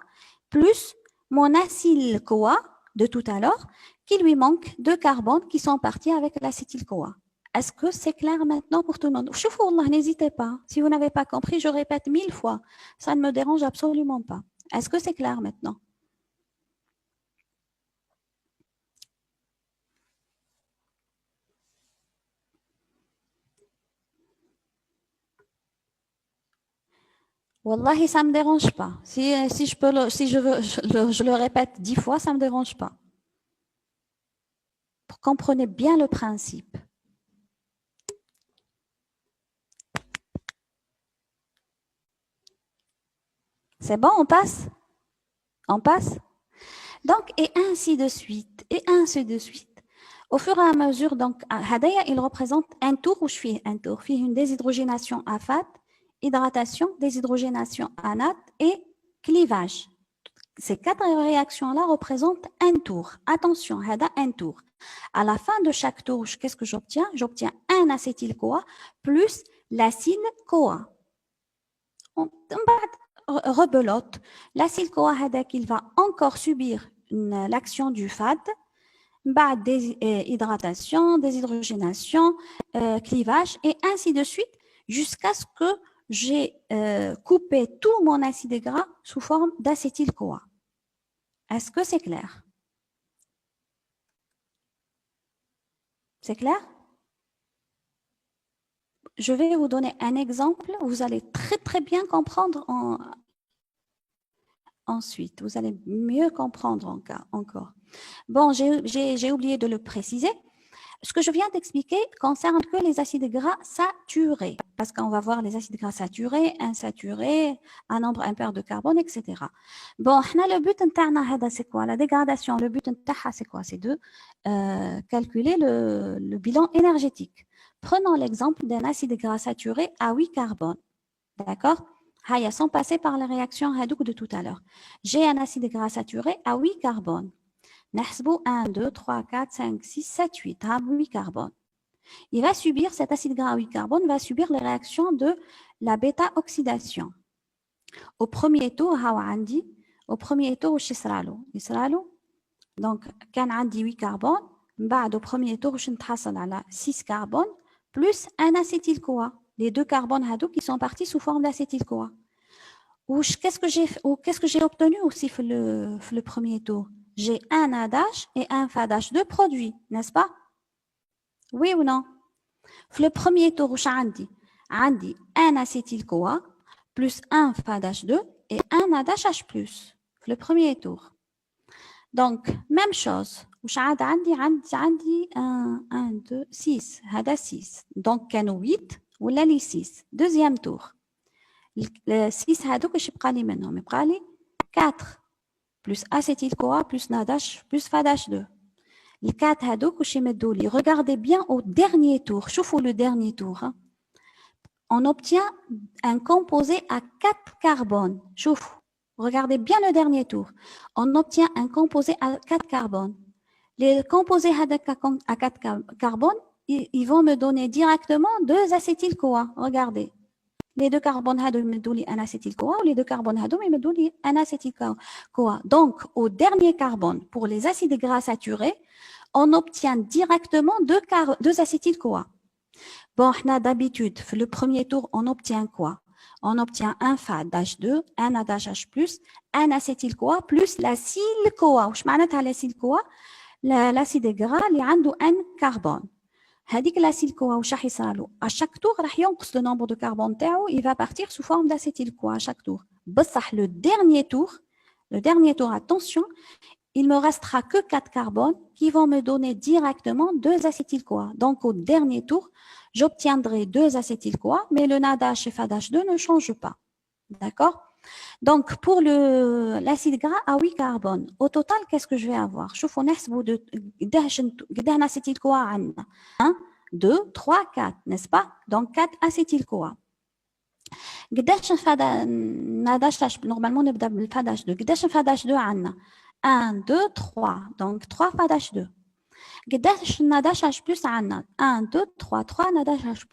plus mon acyle-CoA de tout à l'heure qui lui manque 2 carbones qui sont partis avec l'acétyl-CoA. Est-ce que c'est clair maintenant pour tout le monde? N'hésitez pas. Si vous n'avez pas compris, je répète 1000 fois. Ça ne me dérange absolument pas. Est-ce que c'est clair maintenant? Wallahi, ça me dérange pas. Si je peux si je le répète 10 fois, ça me dérange pas. Comprenez bien le principe. C'est bon, on passe? On passe? Donc, et ainsi de suite, et ainsi de suite. Au fur et à mesure, donc, Hadaya, il représente un tour où je fais un tour. Je fais une déshydrogénation à fat, hydratation, déshydrogénation à nat et clivage. Ces 4 réactions-là représentent un tour. Attention, Hada, un tour. À la fin de chaque tour, qu'est-ce que j'obtiens? J'obtiens un acétyl-CoA plus l'acyle-CoA. Rebelote. L'acyle-CoA, Hada, qu'il va encore subir l'action du FAD, hydratation, déshydrogénation, clivage, et ainsi de suite, jusqu'à ce que j'ai coupé tout mon acide gras sous forme d'acétyl-CoA. Est-ce que c'est clair? C'est clair? Je vais vous donner un exemple. Vous allez très, très bien comprendre ensuite. Vous allez mieux comprendre encore. Bon, j'ai oublié de le préciser. Ce que je viens d'expliquer concerne que les acides gras saturés, parce qu'on va voir les acides gras saturés, insaturés, un nombre impair de carbone, etc. Bon, le but c'est quoi? La dégradation, le but c'est quoi? C'est de calculer le bilan énergétique. Prenons l'exemple d'un acide gras saturé à 8 carbone. D'accord? Sans passer par la réaction Hadouk de tout à l'heure. J'ai un acide gras saturé à 8 carbone. نحسبوا 1, 2, 3, 4, 5, 6, 7, 8, 8 carbone. Il va subir, cet acide gras à 8 carbone va subir les réactions de la bêta-oxydation. Au premier tour, au premier tour, donc, quand on dit 8 carbone, au premier tour, je vais 6 carbone plus un acétyl-CoA. Les deux carbones qui sont partis sous forme d'acétyl-CoA. Qu'est-ce que j'ai obtenu aussi pour le premier tour? J'ai un ADH et un FADH, deux produits, n'est-ce pas? Oui ou non? Le premier tour, j'ai un acétyl-CoA plus un FADH2 et un ADH+. Le premier tour. Donc, même chose. J'ai 1, 2, 6. 6. Donc, 8 ou 6. Deuxième tour. 6 هذوك اش يبقى لي منهم يبقى لي 4 plus acétyl-CoA plus NADH plus FADH2. Les 4 هذوك واش يمدوا لي. Regardez bien au dernier tour. شوفوا le dernier tour. Hein. On obtient un composé à 4 carbones. شوفوا. Regardez bien le dernier tour. On obtient un composé à 4 carbones. Les composés à 4 carbones, ils vont me donner directement 2 acétyl-CoA. Regardez. Les deux carbones me donnent un acétyl-CoA ou les deux carbones me donnent un acétyl-CoA. Donc, au dernier carbone, pour les acides gras saturés, on obtient directement deux acétyl-CoA. Bon, d'habitude, le premier tour, on obtient quoi? On obtient un FADH2, un ADH+, un acétyl-CoA plus l'acyle-CoA. Je m'arrête à l'acyle-CoA, l'acide gras, il y a un carbone. هذيك l'acétyl-CoA واش راح يصرالو à chaque tour راح ينقص le nombre de carbone تاعو il va partir sous forme d'acétyl-CoA à chaque tour بصح le dernier tour attention il me restera que 4 carbones qui vont me donner directement 2 acétyl-CoA donc au dernier tour j'obtiendrai 2 acétyl-CoA mais le NADH et FADH2 ne changent pas d'accord. Donc, pour l'acide gras à 8 carbones, au total, qu'est-ce que je vais avoir? Je vais نحسبوا قداش acétyl-CoA عندنا 1, 2, 3, 4, n'est-ce pas? Donc, 4 acétyl-CoA. قداش NADH normalement نبدأ بالFADH2. قداش FADH2 عندنا 1, 2, 3. Donc, 3 FADH2. قداش NADH+ عندنا 1, 2, 3, 3 NADH+.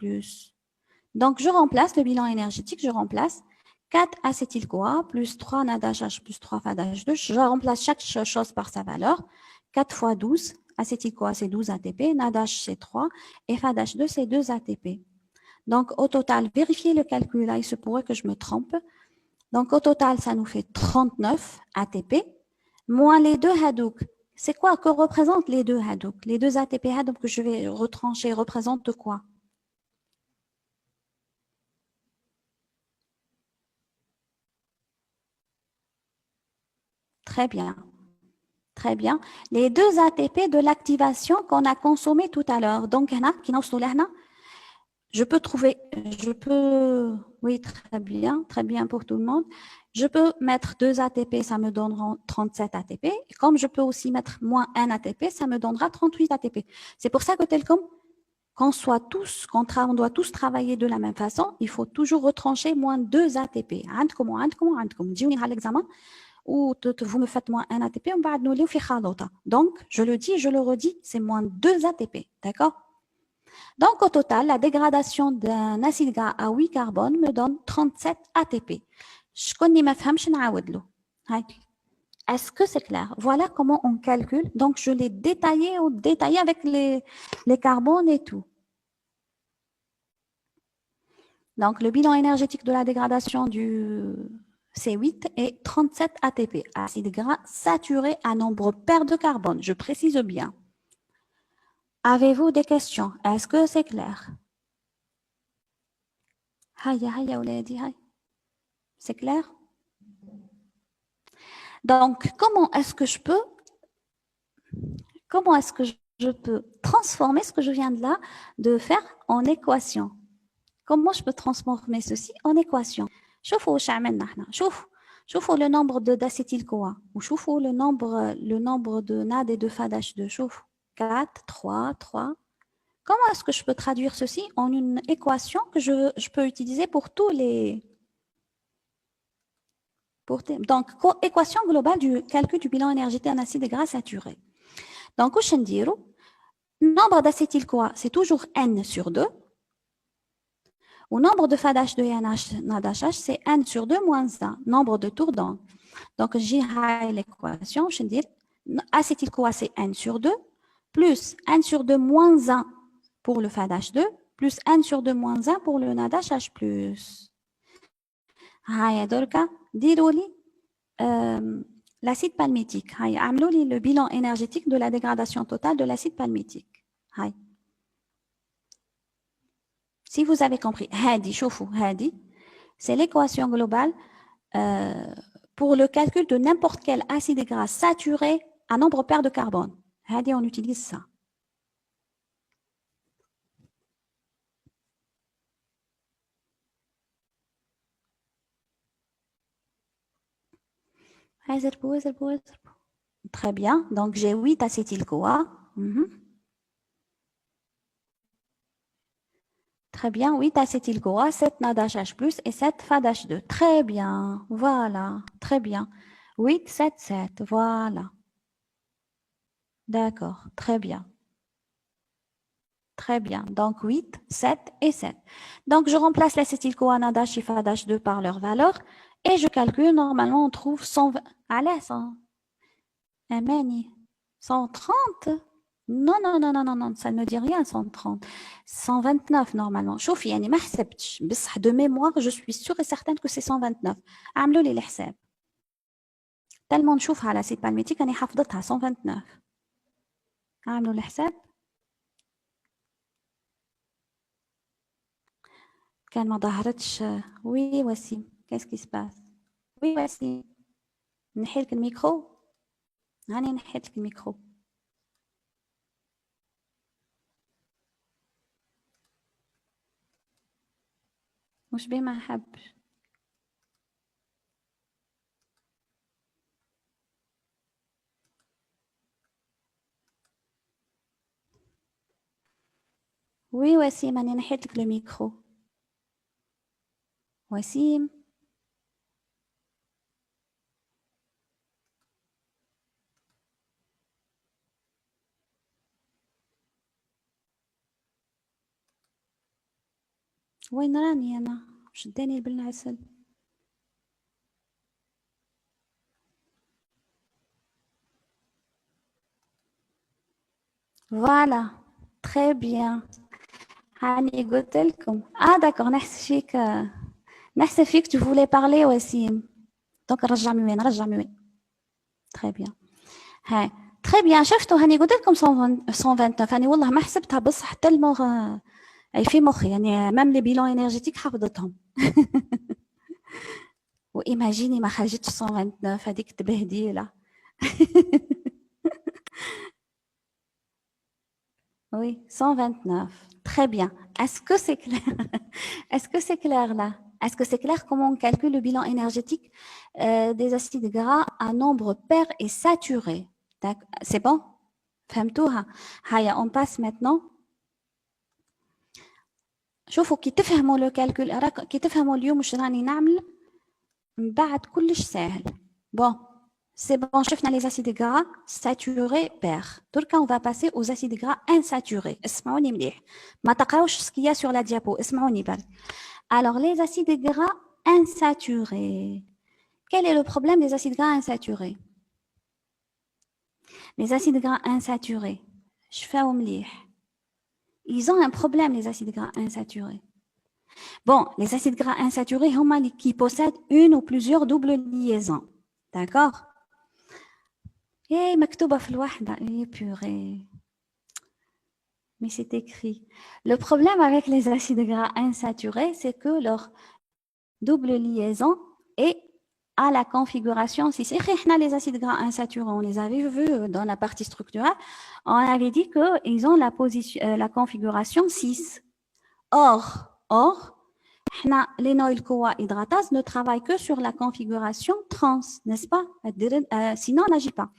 Donc, je remplace le bilan énergétique, je remplace 4 acétyl-CoA plus 3 NADH plus 3 FADH2. Je remplace chaque chose par sa valeur. 4 fois 12, acétyl-CoA c'est 12 ATP, NADH c'est 3 et FADH2 c'est 2 ATP. Donc au total, vérifiez le calcul là, il se pourrait que je me trompe. Donc au total, ça nous fait 39 ATP moins les deux Hadouk. C'est quoi que représentent les deux Hadouk? Les deux ATP Hadouk que je vais retrancher représentent quoi? Très bien. Très bien. Les 2 ATP de l'activation qu'on a consommé tout à l'heure. Donc, je peux trouver, oui, très bien pour tout le monde. Je peux mettre 2 ATP, ça me donnera 37 ATP. Et comme je peux aussi mettre moins 1 ATP, ça me donnera 38 ATP. C'est pour ça que on doit tous travailler de la même façon, il faut toujours retrancher moins 2 ATP. À l'examen, ou vous me faites moins 1 ATP, on va nous faire. Donc, je le dis, je le redis, c'est moins 2 ATP. D'accord? Donc, au total, la dégradation d'un acide gras à 8 carbone me donne 37 ATP. Je connais ma femme, je Est-ce que c'est clair? Voilà comment on calcule. Donc, je l'ai détaillé avec les carbones et tout. Donc, le bilan énergétique de la dégradation du C8 est 37 ATP, acide gras saturé à nombre pair de carbone. Je précise bien. Avez-vous des questions? Est-ce que c'est clair? C'est clair? Donc, comment est-ce que je peux transformer ce que je viens de faire en équation? Comment je peux transformer ceci en équation? شوفوا واش عملنا احنا. شوفوا le nombre d'acétyl-CoA وشوفوا le nombre de NAD et de FADH2. شوفوا 4, 3, 3. Comment est-ce que je peux traduire ceci en une équation que je peux utiliser pour tous les... Donc, équation globale du calcul du bilan énergétique d'un acide gras saturé. Donc, le nombre d'acétyl-CoA, c'est toujours N sur 2. Au nombre de FADH2 et NADH, c'est N sur 2 moins 1, nombre de tours d'angle. Donc, j'ai l'équation, je vais dire, acétyl-CoA, c'est N sur 2, plus N sur 2 moins 1 pour le FADH2, plus N sur 2 moins 1 pour le NADH+. L'acide palmitique. Le bilan énergétique de la dégradation totale de l'acide palmitique. Si vous avez compris, c'est l'équation globale pour le calcul de n'importe quel acide gras saturé à nombre pair de carbone. On utilise ça. Très bien. Donc, j'ai 8 acétyl-CoA. Très bien, 8 acétyl-CoA, 7 NADH+, et 7 FADH2. Très bien, voilà, très bien. 8, 7, 7, voilà. D'accord, très bien. Très bien, donc 8, 7 et 7. Donc, je remplace l'acétyl-CoA, NADH et FADH2 par leur valeur, et je calcule, normalement, on trouve 120... Allez, 130. Non, non, non, non, non, non, ça ne me dit rien, 130. 129 normalement. شوفي يعني ما حسبتش بصح de mémoire, je suis sûre et certaine que c'est 129. عملوا لي الحساب. tellement نشوفها على سيت بالميتيك أنا حافظتها 129. عملوا الحساب. كان ما ظهرتش. وي وسيم. qu'est-ce qui se passe? وي وسيم. نحي لك الميكرو. هاني نحيت لك الميكرو. مش بيه ما حبش. وي وسيم أنا نحيت لك الميكرو. وسيم. وين راني أنا؟ شداني بالعسل. Voilà, très bien. هاني قلت لكم. d'accord, نحسب فيك tu voulais parler وسيم. Donc رجع من وين. Très bien. هاي très bien. شفتوا هاني قلت لكم 129. هاني والله ما حسبتها بصح تلمو أي في مخي يعني même les bilans énergétiques حفظتهم. وإيماجيني ما خرجتش 129 هذيك تبهديلة. Oui, 129. Très bien. Est-ce que c'est clair? Est-ce que c'est clair là? Est-ce que c'est clair comment on calcule le bilan énergétique des acides gras à nombre pair et saturé? C'est bon? فهمتوها؟ هيا on passe maintenant. شوفوا كي تفهموا لو كالكول كي تفهموا اليوم واش راني نعمل من بعد كلش ساهل. Bon, c'est bon, شفنا les acides gras saturés pairs. دركا on va passer aux acides gras insaturés. اسمعوني مليح. ما تقراوش ce qu'il y a sur la diapo. اسمعوني بالك. Alors les acides gras insaturés. Quel est le problème des acides gras insaturés? Les acides gras insaturés. Je fais au مليح. Ils ont un problème, les acides gras insaturés. Bon, les acides gras insaturés, qui possèdent une ou plusieurs doubles liaisons. D'accord? Eh, مكتوبة في الوحدة. Eh, purée. Mais c'est écrit. Le problème avec les acides gras insaturés, c'est que leur double liaison est à la configuration 6. Les acides gras insaturés, on les avait vus dans la partie structurelle, on avait dit qu'ils ont la configuration 6. Or, l'énoïl-CoA hydratase ne travaille que sur la configuration trans, n'est-ce pas? Sinon, elle n'agit pas.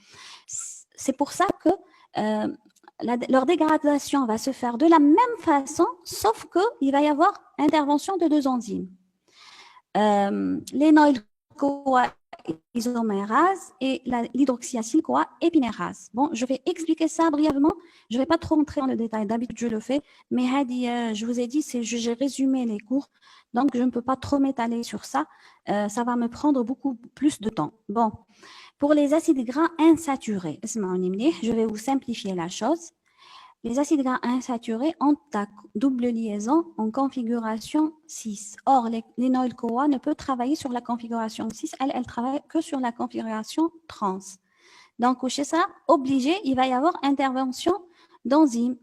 C'est pour ça que leur dégradation va se faire de la même façon, sauf qu'il va y avoir intervention de deux enzymes. L'énoïl-CoA isomérase et l'hydroxyacyle-CoA épinérase. Bon, je vais expliquer ça brièvement. Je ne vais pas trop entrer dans le détail. D'habitude, je le fais. Mais je vous ai dit, j'ai résumé les cours. Donc, je ne peux pas trop m'étaler sur ça. Ça va me prendre beaucoup plus de temps. Bon, pour les acides gras insaturés, je vais vous simplifier la chose. Les acides gras insaturés ont la double liaison en configuration 6. Or, l'énoïl-CoA ne peut travailler sur la configuration 6, elle travaille que sur la configuration trans. Donc, chez ça, obligé, il va y avoir intervention d'enzymes.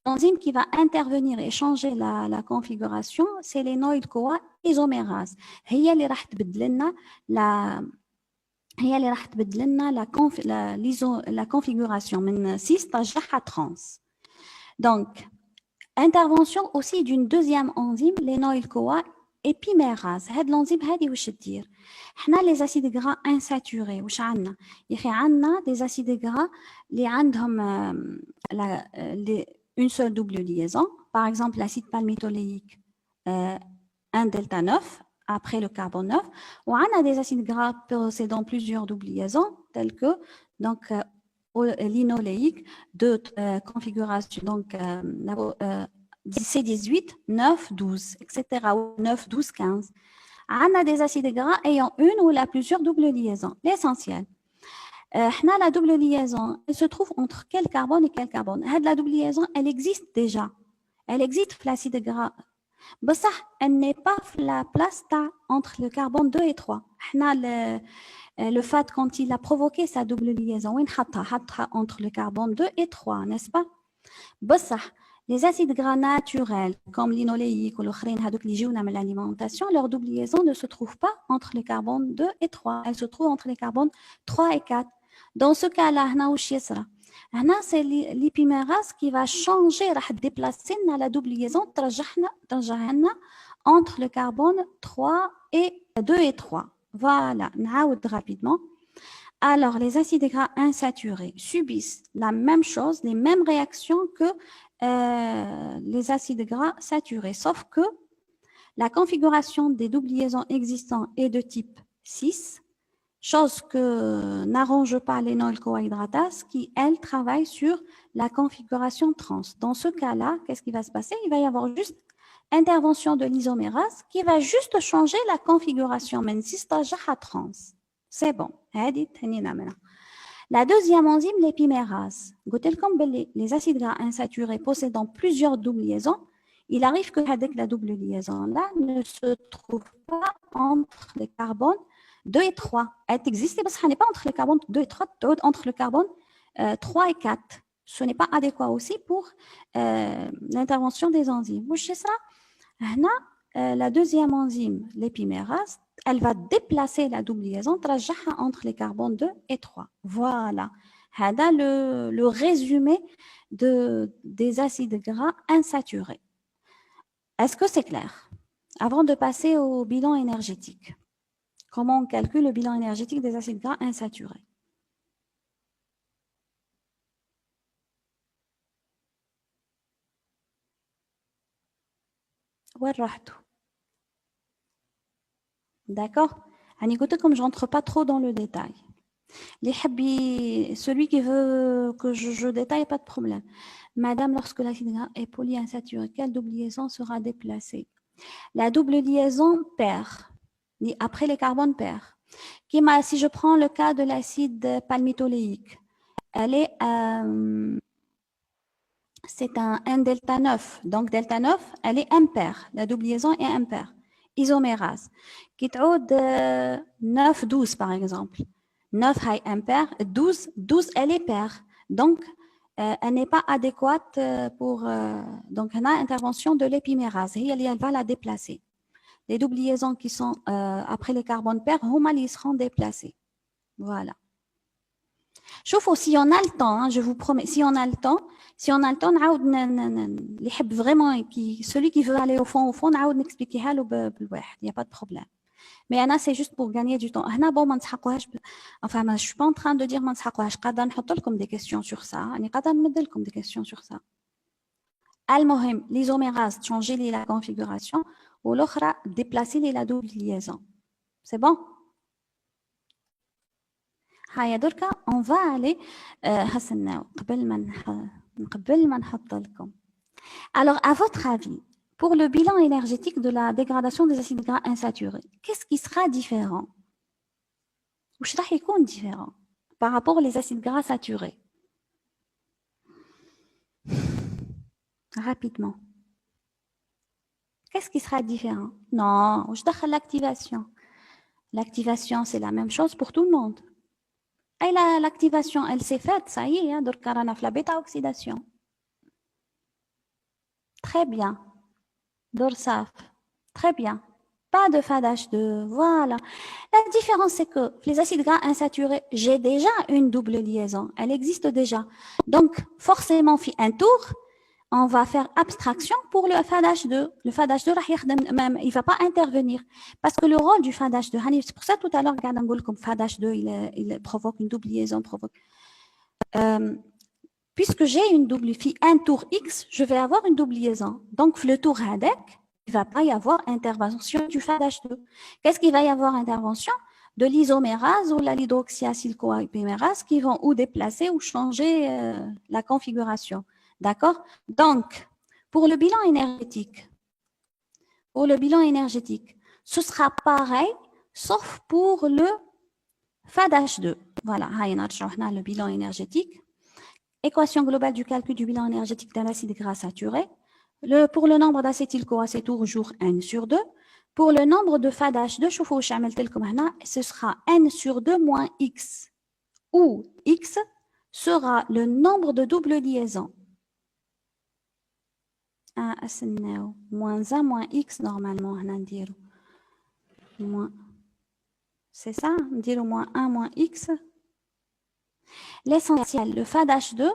L'enzyme qui va intervenir et changer la configuration, c'est l'énoïl-CoA isomérase. هي اللي راح تبدل لنا la configuration من 6 ترجعها trans. Donc, intervention aussi d'une deuxième enzyme, l'énoïl-CoA épimérase. Cette enzyme, on a les acides gras insaturés. On a des acides gras qui ont une seule double liaison. Par exemple, l'acide palmitoléique 1-delta-9 après le carbone 9. Ou on a des acides gras possédant plusieurs doubles liaisons, tels que donc, linoléique de configuration, donc C18, 9, 12, etc. ou 9, 12, 15. On a des acides gras ayant une ou la plusieurs doubles liaisons. L'essentiel. La double liaison, elle se trouve entre quel carbone et quel carbone? La double liaison, elle existe déjà. Elle existe l'acide gras. Mais ça, elle n'est pas la place entre le carbone 2 et 3. Le fait quand il a provoqué sa double liaison, entre le carbone 2 et 3, n'est-ce pas? Les acides gras naturels, comme l'inoléique ou l'alimentation, leur double liaison ne se trouve pas entre les carbones 2 et 3. Elle se trouve entre les carbones 3 et 4. Dans ce cas-là, c'est l'épimérase qui va changer, déplacer la double liaison entre le carbone 3 et 2 et 3. Voilà, rapidement. Alors, les acides gras insaturés subissent la même chose, les mêmes réactions que les acides gras saturés, sauf que la configuration des doubles liaisons existants est de type 6, chose que n'arrange pas l'énoïl-CoA hydratase qui, elle, travaille sur la configuration trans. Dans ce cas-là, qu'est-ce qui va se passer? Il va y avoir juste intervention de l'isomérase qui va juste changer la configuration من 6 ترجعها trans. C'est bon. La deuxième enzyme, l'épimérase. Les acides gras insaturés possédant plusieurs doubles liaisons, il arrive que la double liaison-là ne se trouve pas entre les carbones 2 et 3. Elle existe, mais ce n'est pas entre les carbones 2 et 3, entre le carbone 3 et 4. Ce n'est pas adéquat aussi pour l'intervention des enzymes. La deuxième enzyme, l'épimérase, elle va déplacer la double liaison ترجعها entre les carbones 2 et 3. Voilà. هذا le résumé des acides gras insaturés. Est-ce que c'est clair? Avant de passer au bilan énergétique, comment on calcule le bilan énergétique des acides gras insaturés? وين رحتوا؟ D'accord? Comme je rentre pas trop dans le détail. Celui qui veut que je détaille, pas de problème. Madame, lorsque l'acide gras est polyinsaturé, quelle double liaison sera déplacée? La double liaison paire, après les carbones paires. Si je prends le cas de l'acide palmitoléique, c'est un delta 9. Donc, delta 9, elle est impaire. La double liaison est impaire. Isomérase. Qui te 9, 12 par exemple. 9 est impaire, 12, elle est paire. Donc, elle n'est pas adéquate pour... donc, on a intervention de l'épimérase. Elle va la déplacer. Les doubles liaisons qui sont après les carbones pairs, ils seront déplacés. Voilà. Chauffe, si on a le temps, hein, je vous promets, si on a le temps, vraiment, celui qui veut aller au fond, on expliquer il n'y a pas de problème. Mais Anna, c'est juste pour gagner du temps. Enfin, je ne suis pas en train de dire comme des questions sur ça. Comme des questions sur ça. Al-Mohim, l'isomérase, changer la configuration, ou l'autre, déplacer la double liaison. C'est bon? On va aller alors à votre avis pour le bilan énergétique de la dégradation des acides gras insaturés, qu'est-ce qui sera différent différent par rapport aux acides gras saturés? Rapidement. Qu'est-ce qui sera différent? Non, l'activation. L'activation, c'est la même chose pour tout le monde. Et l'activation, elle s'est faite, ça y est, donc on a la bêta-oxydation. Très bien. Dorsaf. Très bien. Pas de FADH2. Voilà. La différence, c'est que les acides gras insaturés, j'ai déjà une double liaison. Elle existe déjà. Donc, forcément, un tour, on va faire abstraction pour le FADH2. Le FADH2, il ne va pas intervenir. Parce que le rôle du FADH2, c'est pour ça tout à l'heure, comme FADH2, il provoque une double liaison. Puisque j'ai une double, un tour X, je vais avoir une double liaison. Donc, le tour HADEC, il ne va pas y avoir intervention du FADH2. Qu'est-ce qu'il va y avoir intervention? De l'isomérase ou la hydroxyacylcoépimérase qui vont ou déplacer ou changer la configuration. D'accord? Donc, pour le bilan énergétique, ce sera pareil, sauf pour le FADH2. Voilà, le bilan énergétique. Équation globale du calcul du bilan énergétique d'un acide gras saturé. Pour le nombre d'acétyl-CoA, c'est toujours n sur 2. Pour le nombre de FADH2, ce sera n sur 2 moins x, où x sera le nombre de doubles liaisons. Moins 1 moins x, normalement, c'est ça, on dit moins 1 moins x. L'essentiel, le FADH2,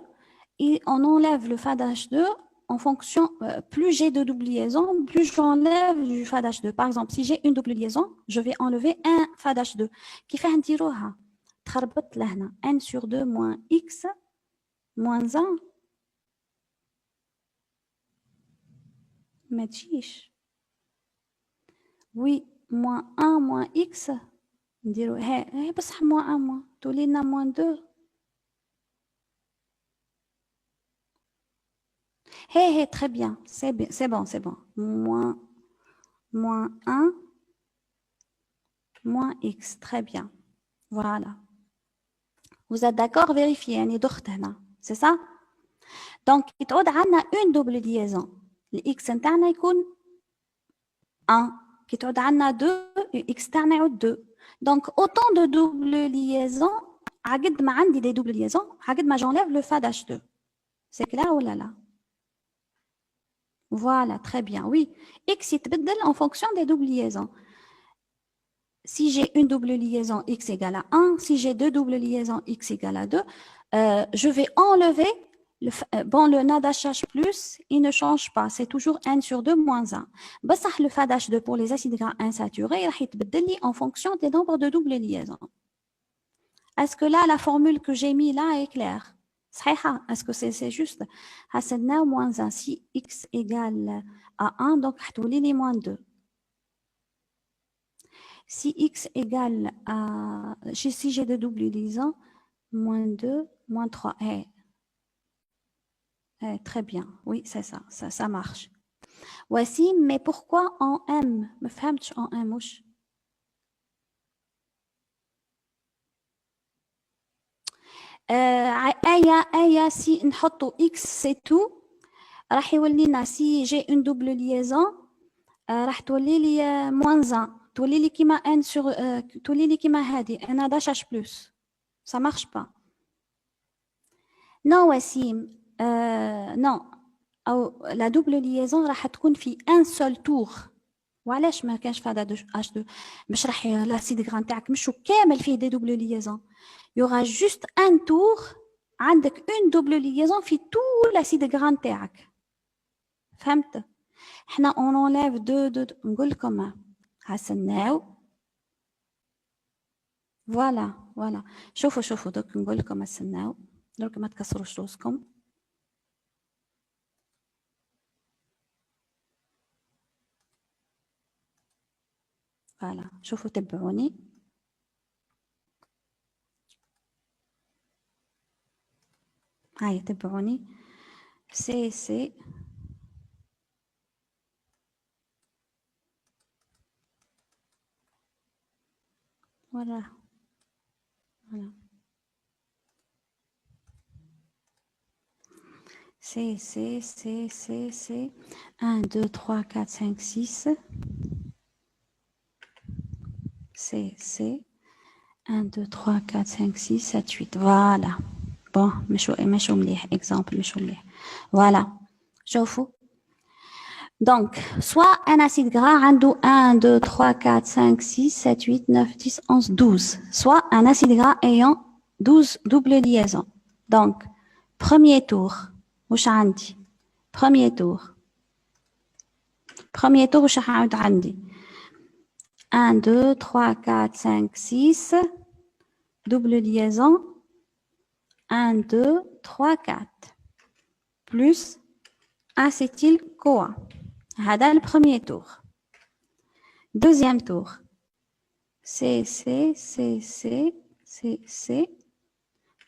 on enlève le FADH2 en fonction, plus j'ai de double liaison, plus j'enlève du FADH2. Par exemple, si j'ai une double liaison, je vais enlever un FADH2. Qui fait un tiroha. N sur 2 moins x moins 1. Oui, moins 1 moins x. Moins 1 moins. Tous les moins 2. Très bien. C'est bon. Moins 1 moins x. Très bien. Voilà. Vous êtes d'accord? Vérifiez. C'est ça? Donc, il y a une double liaison. Le x est 1. Il y a 2, x est 2. Donc, autant de double liaisons, des doubles liaisons, j'enlève le FADH2. C'est clair ou là? Voilà, très bien. Oui, x est en fonction des doubles liaisons. si j'ai une double liaison x égale à 1, si j'ai deux doubles liaisons x égale à 2, je vais enlever le NADH plus, il ne change pas, c'est toujours n sur 2 moins 1. Le FADH2 pour les acides gras insaturés, il va en fonction des nombres de doubles liaisons. Est-ce que là, la formule que j'ai mise là est claire? Est-ce que c'est juste? Hasselna moins 1, si x égale à 1, donc les moins 2. Si x égale à... Si j'ai deux doubles liaisons, moins 2, moins 3. Très bien. Oui, c'est ça. Ça marche. Voici, mais pourquoi en M? Me fahmtش en M وش؟ آية si نحطو x c'est tout راح يولي لنا si j'ai une double liaison راح تولي لي moins 1 تولي لي كيما n sur تولي لي كيما هذه n h plus. Ça marche pas. Non Wassim, non. أو la double liaison راح تكون في un seul tour. وعلاش ما كانش في هذا H2 مش راح لاسيد غران تاعك مش كامل فيه دي double liaison. Il y aura juste un tour عندك une double liaison في tout l'acide gras تاعك. فهمت؟ احنا on enlève deux نقول لكم هسناو. voilà شوفوا دوك نقول لكم هسناو دوك ما تكسروش روسكم. voilà شوفوا تبعوني. هاي تبعوني. c'est voilà. C'est 1, 2, 3, 4, 5, 6. C'est 1, 2, 3, 4, 5, 6, 7, 8. Voilà. Bon, مشو مليح. Exemple, مشو مليح. Voilà. شوفوا. Donc, soit un acide gras عنده 1, 2, 3, 4, 5, 6, 7, 8, 9, 10, 11, 12. Soit un acide gras ayant 12 doubles liaisons. Donc, premier tour. وش عندي؟ premier tour وش حاعد عندي 1 2 3 4 5 6 double liaison 1 2 3 4 plus acétyl CoA. هذا le premier tour. Deuxième tour. C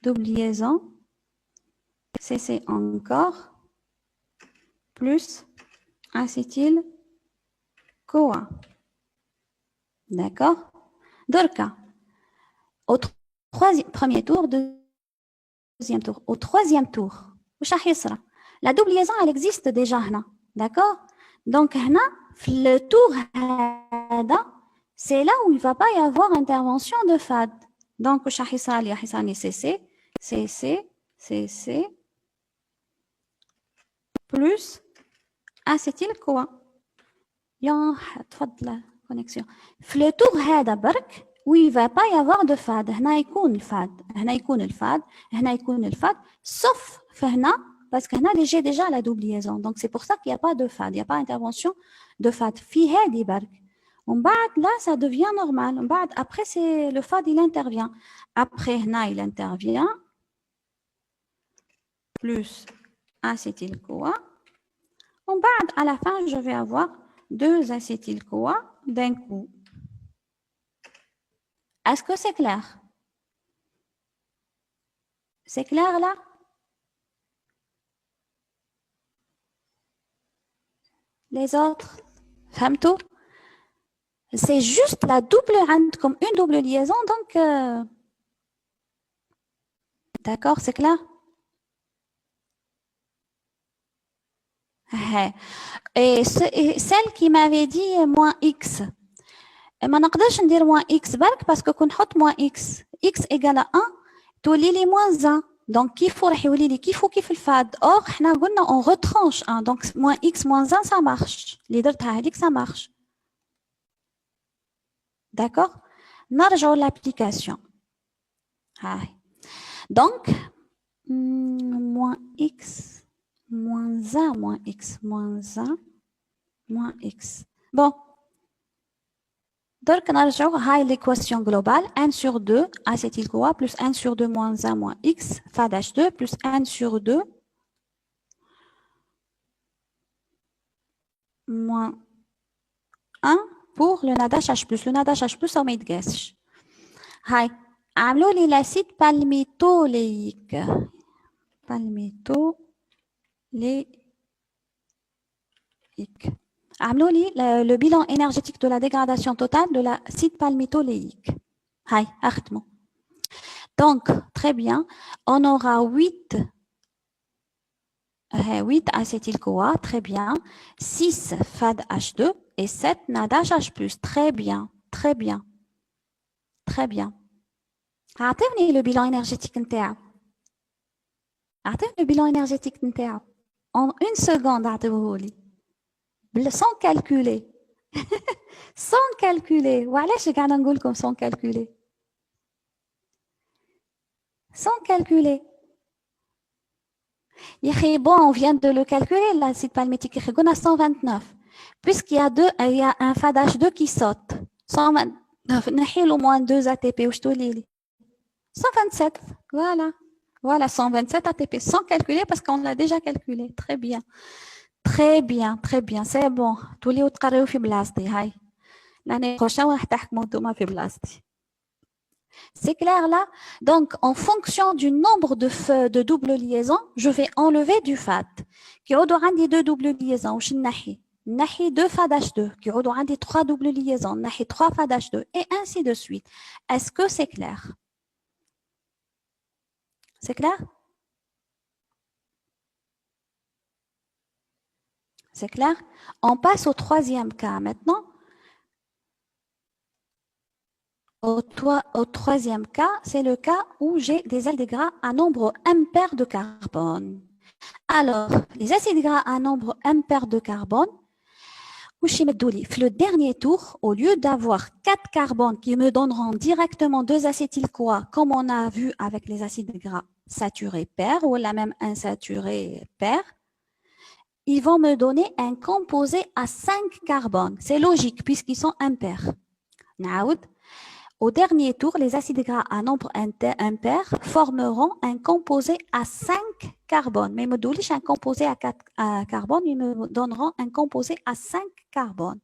double liaison CC encore plus acétyl CoA. D'accord? Dorka. Au premier tour, deuxième tour. Au troisième tour, la double liaison, elle existe déjà. D'accord? Donc, le tour, c'est là où il ne va pas y avoir intervention de FAD. Donc, CC plus acétyl CoA. تفضل connexion. Le tour هذا برك où il va pas y avoir de FAD. هنا يكون الفاد sauf فهنا parce que هنا j'ai déjà la double liaison. Donc c'est pour ça qu'il n'y a pas de FAD, il n'y a pas intervention de FAD. في هذه برك. ومن بعد là ça devient normal. ومن بعد après c'est le FAD il intervient. Après هنا il intervient plus acétyl CoA. ومن بعد à la fin je vais avoir 2 acétyl CoA d'un coup. Est-ce que c'est clair? C'est clair là? Les autres? Famto? C'est juste la double, comme une double liaison, donc... D'accord, c'est clair? Et celle qui m'avait dit moins x, ما نقدرش ندير moins x برك parce que كنحط moins x égale à 1 تولي لي moins 1 donc كيف راح يولي لي كيف الفاد or احنا قلنا on retranche 1 donc moins x moins 1 ça marche اللي درتها هذيك ça marche d'accord نرجعوا l'application. Donc, moins x, moins 1, moins x, moins 1, moins x. Bon. Donc, نرجعوا هاي l'équation globale. 1 sur 2, acétyl-CoA, plus 1 sur 2, moins 1, moins x, FADH2, plus 1 sur 2, moins 1 pour le NADH H+. Le NADH H+, on met de gaz. هاي عملوا لي l'acide palmitoléique. عملوا لي le bilan énergétique de la dégradation totale de l'acide palmitoléique. هاي أختموا. Donc, très bien, on aura 8 acétyl-CoA, très bien, 6 FADH2 et 7 NADH H+. Très bien, très bien, très bien. أعطيني le bilan énergétique نتاعو. أعطيني le bilan énergétique نتاعو. En une seconde أعطيوهولي. Sans calculer. Sans calculer. وعلاش قاعدة نقول لكم sans calculer. Sans calculer. Bon, on vient de le calculer, l'acide palmitique. On a 129. Puisqu'il y a un FADH2 qui saute. 129. On a au moins 2 ATP. 127. Voilà. Voilà, 127 ATP. Sans calculer parce qu'on l'a déjà calculé. Très bien. Très bien, très bien. C'est bon. Tous les autres carrés في بلاصتي. هاي. L'année prochaine, on va تحكموا نتوما في بلاصتي. C'est clair là? Donc, en fonction du nombre de doubles liaisons, je vais enlever du FAD. Qui a deux doubles liaisons, ou 2 FADH2, qui a 3 doubles liaisons, 3 FADH2, et ainsi de suite. Est-ce que c'est clair? C'est clair? C'est clair? On passe au troisième cas maintenant. Au troisième cas, c'est le cas où j'ai des acides gras à nombre impair de carbone. Alors, les acides gras à nombre impair de carbone, le dernier tour, au lieu d'avoir 4 carbones qui me donneront directement 2 acétyl-CoA, comme on a vu avec les acides gras saturés pairs ou la même insaturés pairs, ils vont me donner un composé à 5 carbones. C'est logique puisqu'ils sont impairs. Au dernier tour, les acides gras à nombre impair formeront un composé à 5 carbones. Mais ils me donnent un composé à 4 carbones, ils me donneront un composé à 5 carbones.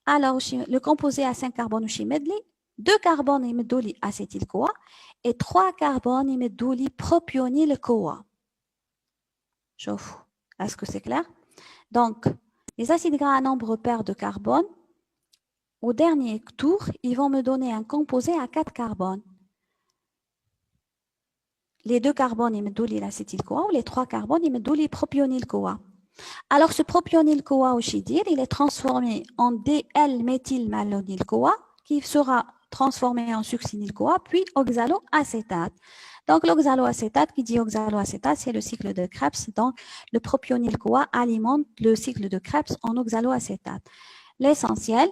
Alors, le composé à 5 carbones, 2 carbones, ils me donnent acétyl-CoA et 3 carbones, ils me donnent propionyl-CoA. Est-ce que c'est clair? Donc, les acides gras à nombre pair de carbone, au dernier tour, ils vont me donner un composé à 4 carbones. Les 2 carbones, ils me donnent l'acétyl-CoA, ou les 3 carbones, ils me donnent propionyl-CoA. Alors, ce propionyl-CoA, il est transformé en DL-méthylmalonyl-CoA, qui sera transformé en succinyl-CoA, puis oxaloacétate. Donc, l'oxaloacétate, qui dit oxaloacétate, c'est le cycle de Krebs. Donc, le propionyl-CoA alimente le cycle de Krebs en oxaloacétate. L'essentiel,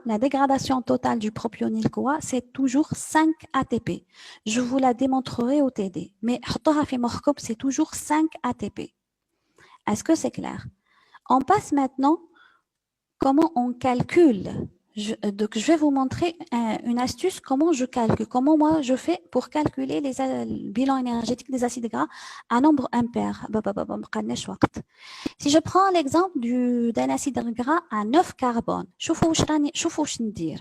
la dégradation totale du propionyl-CoA, c'est toujours 5 ATP. Je vous la démontrerai au TD. Mais c'est toujours 5 ATP. Est-ce que c'est clair? On passe maintenant comment on calcule. Donc, je vais vous montrer une astuce, comment je calcule, comment moi je fais pour calculer le bilan énergétique des acides gras à nombre impair. Si je prends l'exemple d'un acide gras à 9 carbones, شوفوا واش ندير.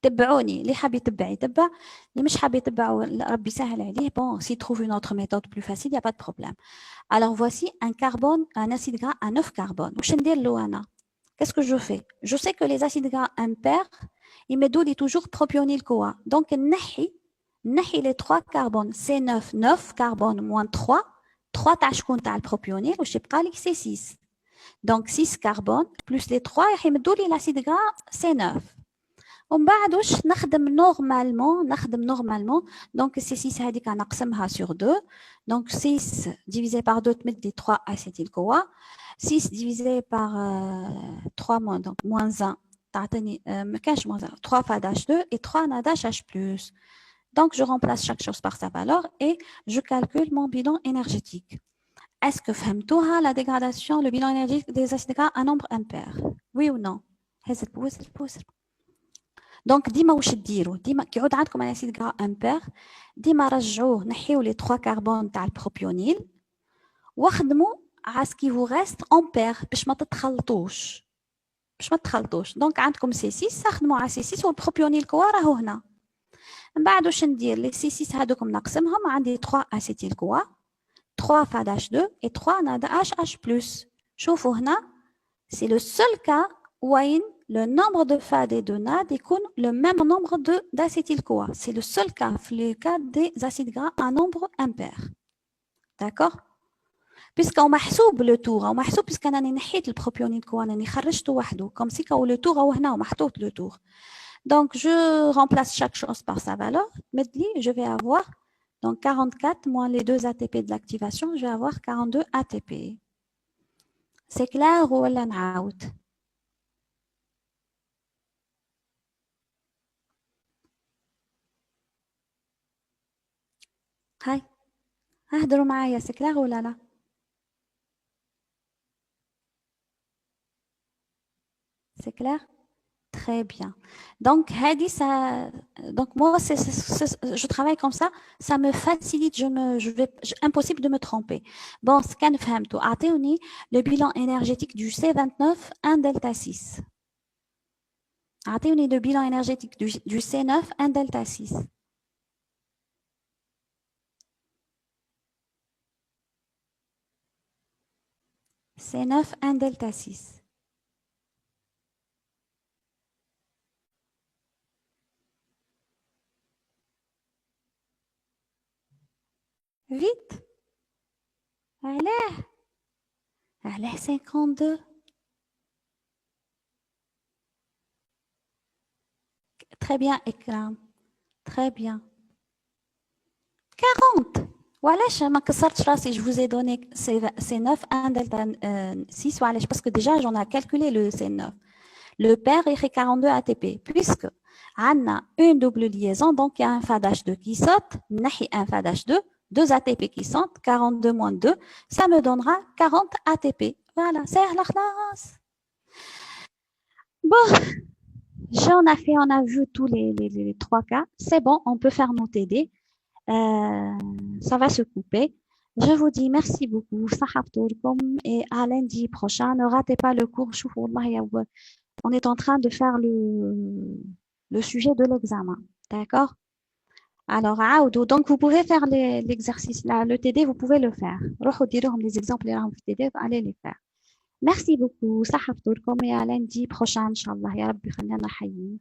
تبعوني اللي حاب يتبع يتبع اللي مش حاب يتبع ربي يسهل عليه. Bon, s'il trouve une autre méthode plus facile, il n'y a pas de problème. Alors voici un acide gras à 9 carbones. واش ندير له انا? Qu'est-ce que je fais? Je sais que les acides gras impairs, ils me donnent toujours propionyl-CoA. Donc, نحي les 3 carbones, C9, 9 carbones moins 3, 3 تاع شكون تاع البروبيونيل واش يبقى لك c'est 6. Donc 6 carbones plus les 3 يمدوا لي l'acide gras C9. ومن بعد واش نخدم نورمالمون دونك سي 6 هذيك نقسمها sur 2. Donc 6 divisé par 2 تمد لي 3 acétyl-CoA. 6 divisé par 3 moins 1, ما كانش 3 فاد H2 et 3 NADH H+. Donc, je remplace chaque chose par sa valeur et je calcule mon bilan énergétique. Est-ce que فهمتوها la dégradation, le bilan énergétique des acides gras à nombre impair? Oui ou non? Donc, ديما واش ديروا؟ ديما كي يعود عندكم un acide gras impair, ديما رجعوه نحيو les 3 carbone تاع البروبيونيل وخدموا على ce qui vous reste en pair باش ما تتخلطوش. دونك عندكم C6 خدموا على C6 والبروبيونيل كوا راهو هنا. من بعد واش ندير؟ لي C6 هذوكم نقسمهم عندي 3 اسيتيل كوا 3 فاد H2 et 3 NADH H+. شوفوا هنا c'est le seul cas où le nombre de FAD et de NAD يكون le même nombre d'acétyl-CoA. C'est le seul cas, le cas des acides gras à nombre impair. D'accord? Puisqu'on محسوب le tour, on محسوب puisqu'on a نحيت البروبيونيل كوا راني خرجته وحده comme si كاو le tour راهو هنا ومحطوط le tour. Donc je remplace chaque chose par sa valeur. Maintenant, je vais avoir donc 44 moins les 2 ATP de l'activation, je vais avoir 42 ATP. C'est clair ou là نعاود؟ هاي اهدروا معايا c'est clair ولا لا؟ C'est clair? Très bien. Donc, Hadi, ça, donc moi, je travaille comme ça me facilite, impossible de me tromper. Bon, ce qu'on fait, attendez, le bilan énergétique du C29, 1 delta 6. Attendez le bilan énergétique du C9, 1 delta 6. C9, 1 delta 6. Vite. Allez, 52. Très bien, Ekram. Très bien. 40. Voilà, je vous ai donné C9, 1 delta 6, parce que déjà, j'en ai calculé le C9. Le pair est 42 ATP, puisque on a une double liaison, donc il y a un FAD H2 qui saute, un FAD H2, 2 ATP qui sautent, 42 moins 2, ça me donnera 40 ATP. Voilà, c'est la classe. Bon, on a vu tous les 3 cas. C'est bon, on peut faire nos TD. Ça va se couper. Je vous dis merci beaucoup. Et à lundi prochain, ne ratez pas le cours. On est en train de faire le sujet de l'examen. D'accord? Alors, donc vous pouvez faire l'exercice là, le TD, vous pouvez le faire. Les exemples, allez les faire. Merci beaucoup. Et à lundi prochain, Inch'Allah. Ya Rabbi, khalina hayyin.